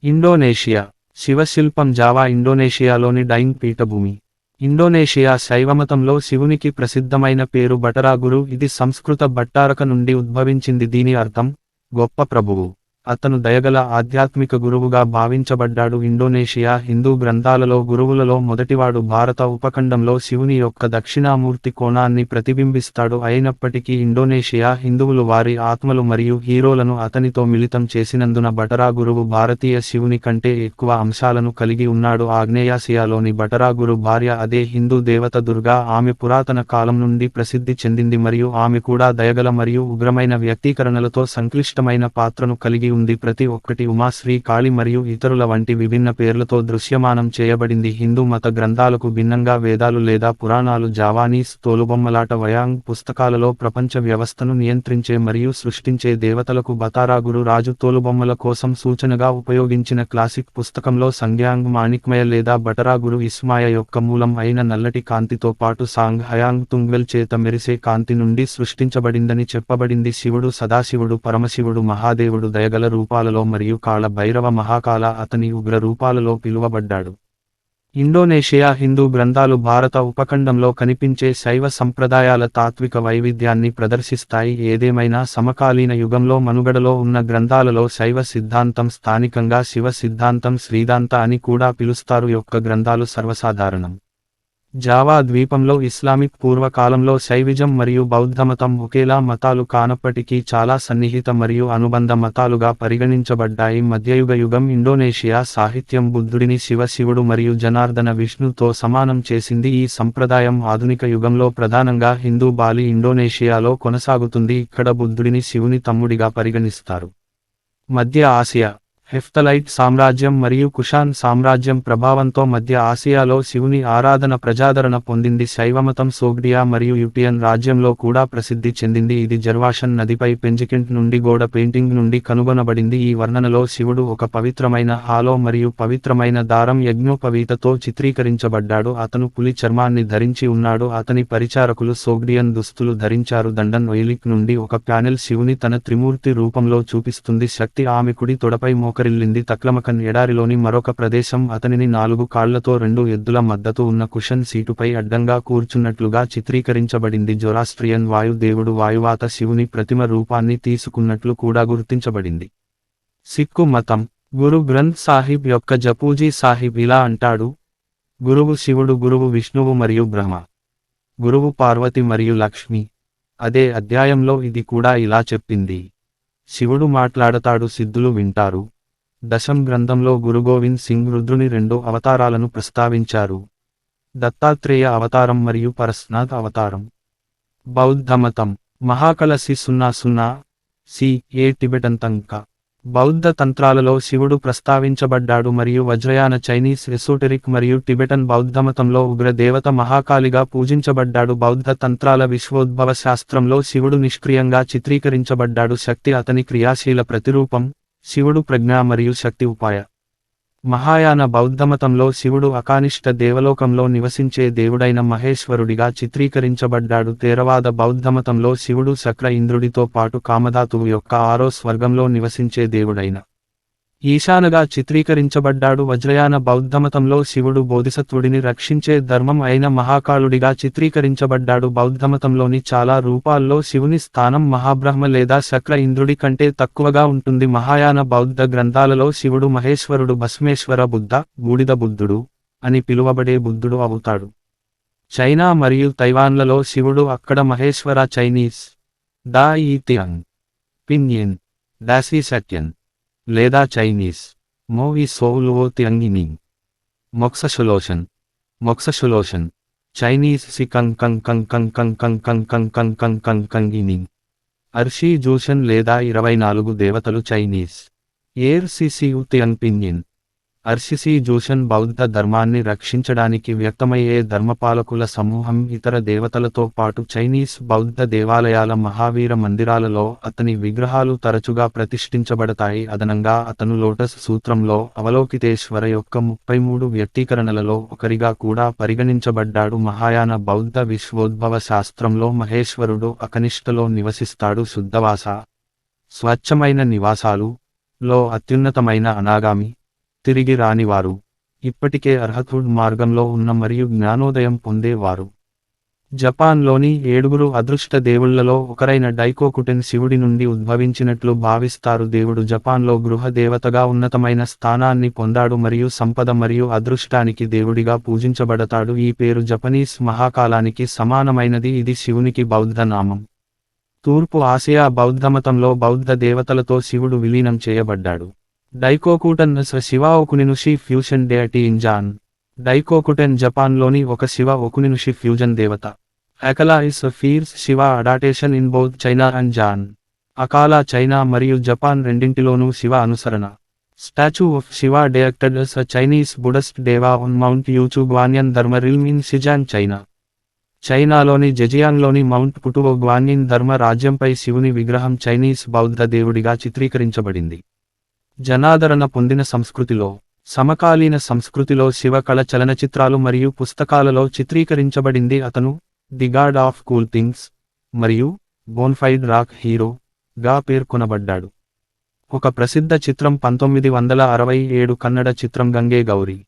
ఇండోనేషియా. శివశిల్పం జావా ఇండోనేషియాలోని డైంగ్ పీఠభూమి. ఇండోనేషియా శైవమతంలో శివునికి ప్రసిద్ధమైన పేరు బటరాగురు. ఇది సంస్కృత భట్టారక నుండి ఉద్భవించింది. దీని అర్థం గొప్ప ప్రభువు. అతను దయగల ఆధ్యాత్మిక గురువుగా భావించబడ్డాడు. ఇండోనేషియా హిందూ గ్రంథాలలో గురువులలో మొదటివాడు. భారత ఉపఖండంలో శివుని యొక్క దక్షిణామూర్తి కోణాన్ని ప్రతిబింబిస్తాడు. అయినప్పటికీ ఇండోనేషియా హిందువులు వారి ఆత్మలు మరియు హీరోలను అతనితో మిళితం చేసినందున బటరా గురువు భారతీయ శివుని కంటే ఎక్కువ అంశాలను కలిగి ఉన్నాడు. ఆగ్నేయాసియాలోని బటరా గురు భార్య అదే హిందూ దేవత దుర్గా. ఆమె పురాతన కాలం నుండి ప్రసిద్ధి చెందింది మరియు ఆమె కూడా దయగల మరియు ఉగ్రమైన వ్యక్తీకరణలతో సంక్లిష్టమైన పాత్రను కలిగి ఉంది. ప్రతి ఒక్కటి ఉమా, శ్రీ కాళి మరియు ఇతరుల వంటి విభిన్న పేర్లతో దృశ్యమానం చేయబడింది. హిందూ మత గ్రంథాలకు భిన్నంగా వేదాలు లేదా పురాణాలు జావానీస్ తోలుబొమ్మలాట వయాంగ్ పుస్తకాలలో ప్రపంచ వ్యవస్థను నియంత్రించే మరియు సృష్టించే దేవతలకు బతారాగురు రాజు తోలుబొమ్మల కోసం సూచనగా ఉపయోగించిన క్లాసిక్ పుస్తకంలో సంగ్యాంగ్ మాణిక్మయ లేదా బటరాగురు ఇస్మాయ యొక్క మూలం అయిన నల్లటి కాంతితో పాటు సాంగ్ హయాంగ్ తుంగ్వెల్ చేత మెరిసే కాంతి నుండి సృష్టించబడిందని చెప్పబడింది. శివుడు సదాశివుడు, పరమశివుడు, మహాదేవుడు దయగల రూపాలలో మరియు కాళ భైరవ మహాకాల అతని ఉగ్ర రూపాలలో పిలువబడ్డాడు. ఇండోనేషియా హిందూ గ్రంథాలు భారత ఉపఖండంలో కనిపించే శైవ సంప్రదాయాల తాత్విక వైవిధ్యాన్ని ప్రదర్శిస్తాయి. ఏదేమైనా సమకాలీన యుగంలో మనుగడలో ఉన్న గ్రంథాలలో శైవ సిద్ధాంతం, స్థానికంగా శివ సిద్ధాంతం, శ్రీదాంత అని కూడా పిలుస్తారు యొక్క గ్రంథాలు సర్వసాధారణం. జావా ద్వీపంలో ఇస్లామిక్ పూర్వకాలంలో శైవిజం మరియు బౌద్ధమతం ఒకేలా మతాలు కానప్పటికీ చాలా సన్నిహిత మరియు అనుబంధ మతాలుగా పరిగణించబడ్డాయి. మధ్యయుగ యుగం ఇండోనేషియా సాహిత్యం బుద్ధుడిని శివుడు మరియు జనార్దన విష్ణుతో సమానం చేసింది. ఈ సంప్రదాయం ఆధునిక యుగంలో ప్రధానంగా హిందూ బాలి ఇండోనేషియాలో కొనసాగుతుంది. ఇక్కడ బుద్ధుడిని శివుని తమ్ముడిగా పరిగణిస్తారు. మధ్య ఆసియా. హెఫ్తలైట్ సామ్రాజ్యం మరియు కుషాన్ సామ్రాజ్యం ప్రభావంతో మధ్య ఆసియాలో శివుని ఆరాధన ప్రజాదరణ పొందింది. శైవమతం సోగ్డియా మరియు యుటియన్ రాజ్యంలో కూడా ప్రసిద్ధి చెందింది. ఇది జర్వాషన్ నదిపై పెంజికెంట్ నుండి గోడ పెయింటింగ్ నుండి కనుగొనబడింది. ఈ వర్ణనలో శివుడు ఒక పవిత్రమైన హాలో మరియు పవిత్రమైన దారం యజ్ఞోపవీతతో చిత్రీకరించబడ్డాడు. అతను పులి చర్మాన్ని ధరించి ఉన్నాడు. అతని పరిచారకులు సోగ్డియన్ దుస్తులు ధరించారు. దండన్ ఒయిలిక్ నుండి ఒక ప్యానెల్ శివుని తన త్రిమూర్తి రూపంలో చూపిస్తుంది. శక్తి ఆమె కుడి తొడపై మోకరిల్లింది. తక్లమకన్ ఎడారిలోని మరొక ప్రదేశం అతనిని 4 కాళ్లతో 2 ఎద్దుల మద్దతు ఉన్న కుషన్ సీటుపై అడ్డంగా కూర్చున్నట్లుగా చిత్రీకరించబడింది. జొరాస్ట్రియన్ వాయు దేవుడు వాయువాత శివుని ప్రతిమ రూపాన్ని తీసుకున్నట్లు కూడా గుర్తించబడింది. సిక్కు మతం. గురు గ్రంథ్ సాహిబ్ యొక్క జపూజీ సాహిబ్ ఇలా అంటాడు: గురువు శివుడు, గురువు విష్ణువు మరియు బ్రహ్మ, గురువు పార్వతి మరియు లక్ష్మి, అదే అధ్యాయంలో ఇది కూడా ఇలా చెప్పింది. శివుడు మాట్లాడతాడు, సిద్ధులు వింటారు. దశం గ్రంథంలో గురుగోవింద్ సింగ్ రుద్రుని 2 అవతారాలను ప్రస్తావించారు. దత్తాత్రేయ అవతారం మరియు పరస్నాథ్ అవతారం. బౌద్ధమతం మహాకలసి 00 సి.ఏ. టిబెటన్ తంక. బౌద్ధ తంత్రాలలో శివుడు ప్రస్తావించబడ్డాడు మరియు వజ్రయాన చైనీస్ ఎసోటెరిక్ మరియు టిబెటన్ బౌద్ధమతంలో ఉగ్ర దేవత మహాకాళిగా పూజించబడ్డాడు. బౌద్ధ తంత్రాల విశ్వోద్భవ శాస్త్రంలో శివుడు నిష్క్రియంగా చిత్రీకరించబడ్డాడు. శక్తి అతని క్రియాశీల ప్రతిరూపం, శివుడు ప్రజ్ఞ మరియు శక్తి ఉపాయ. మహాయాన బౌద్ధమతంలో శివుడు అకానిష్ట దేవలోకంలో నివసించే దేవుడైన మహేశ్వరుడిగా చిత్రీకరించబడ్డాడు. థేరవాద బౌద్ధమతంలో శివుడు శక్ర ఇంద్రుడితో పాటు కామధాతువు యొక్క 6వ స్వర్గంలో నివసించే దేవుడైన ఈశానగా చిత్రీకరించబడ్డాడు. వజ్రయాన బౌద్ధమతంలో శివుడు బోధిసత్వుడిని రక్షించే ధర్మం అయిన మహాకాళుడిగా చిత్రీకరించబడ్డాడు. బౌద్ధమతంలోని చాలా రూపాల్లో శివుని స్థానం మహాబ్రహ్మ లేదా శక్ర ఇంద్రుడి కంటే తక్కువగా ఉంటుంది. మహాయాన బౌద్ధ గ్రంథాలలో శివుడు మహేశ్వరుడు, భస్మేశ్వర బుద్ధ, బూడిద బుద్ధుడు అని పిలువబడే బుద్ధుడు అవుతాడు. చైనా మరియు తైవాన్లలో శివుడు అక్కడ మహేశ్వర చైనీస్ దా ఈ తియాంగ్ పిన్యన్ దాసి సత్యన్ లేదా చైనీస్ మో ఈ సోవులువో తియాంగినింగ్ మొక్సషులోషన్ చైనీస్ సి కంగ్ కంగ్ కంగ్ కంగ్ కంగ్ కంగ్ కంగ్ కంగ్ కంగ్ కంగ్ కంగ్ కంగినింగ్ అర్షీ జూషన్ లేదా 24 దేవతలు చైనీస్ ఏర్ సిసియు తియాంగ్ పిన్యన్. అర్షిసి జూషన్ బౌద్ధ ధర్మాన్ని రక్షించడానికి వ్యక్తమయ్యే ధర్మపాలకుల సమూహం. ఇతర దేవతలతో పాటు చైనీస్ బౌద్ధ దేవాలయాల మహావీర మందిరాలలో అతని విగ్రహాలు తరచుగా ప్రతిష్ఠించబడతాయి. అదనంగా అతను లోటస్ సూత్రంలో అవలోకితేశ్వర యొక్క 33 వ్యక్తీకరణలలో ఒకరిగా కూడా పరిగణించబడ్డాడు. మహాయాన బౌద్ధ విశ్వోద్భవ శాస్త్రంలో మహేశ్వరుడు అకనిష్టలో నివసిస్తాడు. శుద్ధవాస స్వచ్ఛమైన నివాసాలు లో అత్యున్నతమైన అనాగామి, తిరిగి రానివారు, ఇప్పటికే అర్హతుడ్ మార్గంలో ఉన్న మరియు జ్ఞానోదయం పొందేవారు. జపాన్లోని 7 అదృష్ట దేవుళ్లలో ఒకరైన డైకోకుటెన్ శివుడి నుండి ఉద్భవించినట్లు భావిస్తారు. దేవుడు జపాన్లో గృహ దేవతగా ఉన్నతమైన స్థానాన్ని పొందాడు మరియు సంపద మరియు అదృష్టానికి దేవుడిగా పూజించబడతాడు. ఈ పేరు జపనీస్ మహాకాలానికి సమానమైనది. ఇది శివునికి బౌద్ధ నామం. తూర్పు ఆసియా బౌద్ధమతంలో బౌద్ధ దేవతలతో శివుడు విలీనం చేయబడ్డాడు. Daikokuten Shiva Okuninushi fusion deity in Japan. Daikokuten జపాన్లోని ఒక శివ ఒకునినుషి ఫ్యూజన్ దేవత. Acala is fierce Shiva adaptation in both China and Japan. Acala China మరియు జపాన్ రెండింటిలోనూ శివ అనుసరణ. Statue of Shiva depicted as a Chinese Buddhist deva on Mount Yuchu Guanyin ధర్మ realm in సిజాన్ China. చైనాలోని జెజియాంగ్లోని mount పుటువో గ్వాన్యిన్ ధర్మ రాజ్యంపై శివుని విగ్రహం చైనీస్ బౌద్ధ దేవుడిగా చిత్రీకరించబడింది. జనాదరణ పొందిన సంస్కృతిలో సమకాలీన సంస్కృతిలో శివ కళ చలనచిత్రాలు మరియు పుస్తకాలలో చిత్రీకరించబడింది. అతను the God of cool things మరియు బోన్ఫైడ్ రాక్ హీరో గా పేర్కొనబడ్డాడు. ఒక ప్రసిద్ధ చిత్రం 1967 కన్నడ చిత్రం గంగే గౌరీ.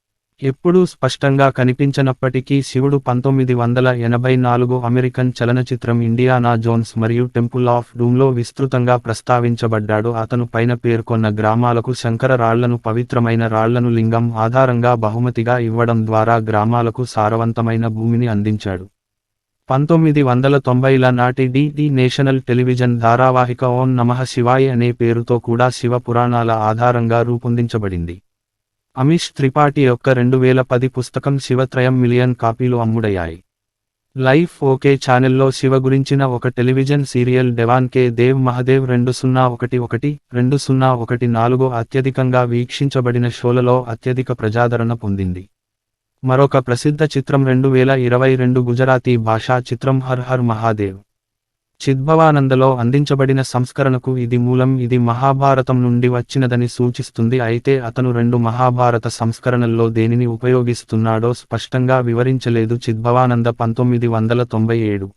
ఎప్పుడూ స్పష్టంగా కనిపించనప్పటికీ శివుడు 1984 అమెరికన్ చలనచిత్రం ఇండియానా జోన్స్ మరియు టెంపుల్ ఆఫ్ డూమ్లో విస్తృతంగా ప్రస్తావించబడ్డాడు. అతను పైన పేర్కొన్న గ్రామాలకు శంకర రాళ్లను, పవిత్రమైన రాళ్లను లింగం ఆధారంగా బహుమతిగా ఇవ్వడం ద్వారా గ్రామాలకు సారవంతమైన భూమిని అందించాడు. 1990ల నాటి డి నేషనల్ టెలివిజన్ ధారావాహిక ఓం నమః శివాయ అనే పేరుతో కూడా శివ పురాణాల ఆధారంగా రూపొందించబడింది. అమిష్ త్రిపాఠి యొక్క 2010 పుస్తకం శివత్రయం మిలియన్ కాపీలు అమ్ముడయ్యాయి. లైఫ్ ఓకే ఛానెల్లో శివ గురించిన ఒక టెలివిజన్ సీరియల్ డెవాన్ కే దేవ్ మహదేవ్ 2011-2014 అత్యధికంగా వీక్షించబడిన షోలలో అత్యధిక ప్రజాదరణ పొందింది. మరొక ప్రసిద్ధ చిత్రం 2022 గుజరాతీ భాషా చిత్రం హర్ హర్ మహాదేవ్. చిద్భవానందలో అందించబడిన సంస్కరణకు ఇది మూలం. ఇది మహాభారతం నుండి వచ్చినదని సూచిస్తుంది. అయితే అతను 2 మహాభారత సంస్కరణల్లో దేనిని ఉపయోగిస్తున్నాడో స్పష్టంగా వివరించలేదు. చిద్భవానంద 1997.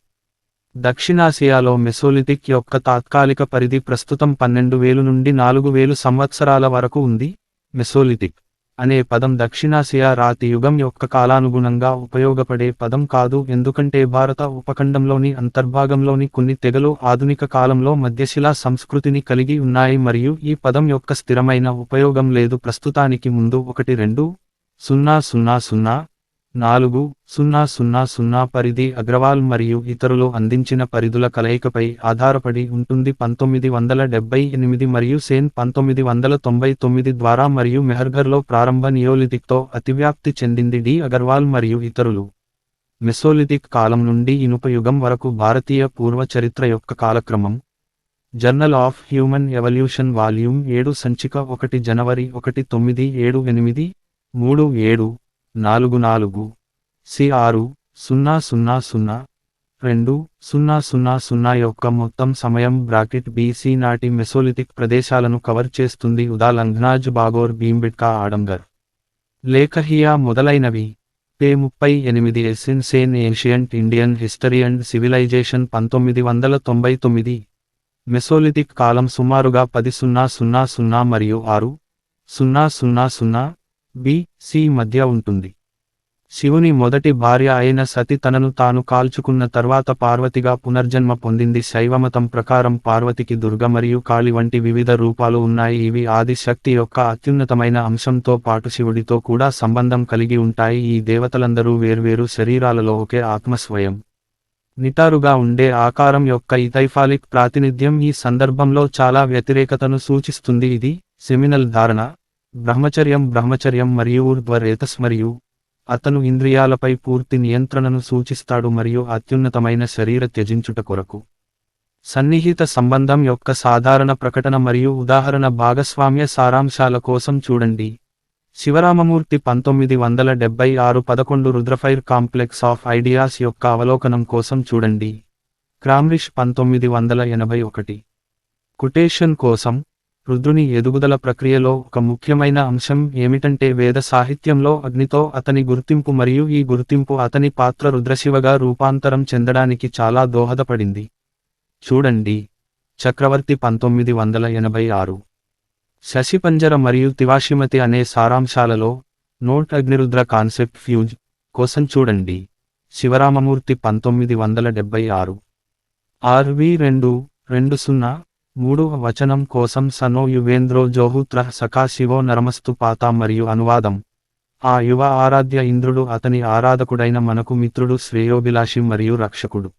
దక్షిణాసియాలో మెసోలిథిక్ యొక్క తాత్కాలిక పరిధి ప్రస్తుతం 12,000 నుండి 4,000 సంవత్సరాల వరకు ఉంది. మెసోలిథిక్ అనే పదం దక్షిణాసియా రాతి యుగం యొక్క కాలానుగుణంగా ఉపయోగపడే పదం కాదు, ఎందుకంటే భారత ఉపఖండంలోని అంతర్భాగంలోని కొన్ని తెగలు ఆధునిక కాలంలో మధ్యశిలా సంస్కృతిని కలిగి ఉన్నాయి మరియు ఈ పదం యొక్క స్థిరమైన ఉపయోగం లేదు. ప్రస్తుతానికి ముందు 1200 4,000 పరిధి అగ్రవాల్ మరియు ఇతరులు అందించిన పరిధుల కలయికపై ఆధారపడి ఉంటుంది. 1978 మరియు సేన్ 1999 ద్వారా మరియు మెహర్ఘర్లో ప్రారంభ నియోలిథిక్తో అతివ్యాప్తి చెందింది. డి అగర్వాల్ మరియు ఇతరులు మెసోలిథిక్ కాలం నుండి ఇనుప యుగం వరకు భారతీయ పూర్వ చరిత్ర యొక్క కాలక్రమం. Journal of human evolution volume 7 సంచిక 1 జనవరి 1978 3744 C6,000,2,000 యొక్క మొత్తం సమయం BC నాటి మెసోలిథిక్ ప్రదేశాలను కవర్ చేస్తుంది. ఉదాలంఘ్నాజ్ బాగోర్ భీంబెట్కా ఆడంగర్ లేఖహియా మొదలైనవి. P38 S N Sen ancient Indian history and civilization 1999. Mesolithic కాలం సుమారుగా 10,000 మరియు 6,000 BC మధ్య ఉంటుంది. శివుని మొదటి భార్య అయిన సతి తనను తాను కాల్చుకున్న తర్వాత పార్వతిగా పునర్జన్మ పొందింది. శైవమతం ప్రకారం పార్వతికి దుర్గ మరియు కాళి వంటి వివిధ రూపాలు ఉన్నాయి. ఇవి ఆది శక్తి యొక్క అత్యున్నతమైన అంశంతో పాటు శివుడితో కూడా సంబంధం కలిగి ఉంటాయి. ఈ దేవతలందరూ వేర్వేరు శరీరాలలో ఒకే ఆత్మ స్వయం నిటారుగా ఉండే ఆకారం యొక్క ఇథైఫాలిక్ ప్రాతినిధ్యం ఈ సందర్భంలో చాలా వ్యతిరేకతను సూచిస్తుంది. ఇది సెమినల్ ధారణ బ్రహ్మచర్యం మరియు ఊర్ధ్వ రేతస్ మరియు అతను ఇంద్రియాలపై పూర్తి నియంత్రణను సూచిస్తాడు మరియు అత్యున్నతమైన శరీర త్యజించుట కొరకు సన్నిహిత సంబంధం యొక్క సాధారణ ప్రకటన మరియు ఉదాహరణ భాగస్వామ్య సారాంశాల కోసం చూడండి. శివరామమూర్తి 1976 11 రుద్రఫైర్ కాంప్లెక్స్ ఆఫ్ ఐడియాస్ యొక్క అవలోకనం కోసం చూడండి. క్రామ్రిష్ 1981. కొటేషన్ కోసం రుద్రుని ఎదుగుదల ప్రక్రియలో ఒక ముఖ్యమైన అంశం ఏమిటంటే వేద సాహిత్యంలో అగ్నితో అతని గుర్తింపు మరియు ఈ గుర్తింపు అతని పాత్ర రుద్రశివగా రూపాంతరం చెందడానికి చాలా దోహదపడింది. చూడండి. చక్రవర్తి 1986. శశిపంజర మరియు తివాషిమతి అనే సారాంశాలలో నోట్ అగ్నిరుద్ర కాన్సెప్ట్ ఫ్యూజ్ కోసం చూడండి. శివరామమూర్తి 1976. RV2:20:3 వచనం కోసం సనో యువేంద్రో జోహూత్ర సఖా శివో నరమస్తు పాత మరియు అనువాదం. ఆ యువ ఆరాధ్య ఇంద్రుడు అతని ఆరాధకుడైన మనకు మిత్రుడు శ్రేయోభిలాషి మరియు రక్షకుడు.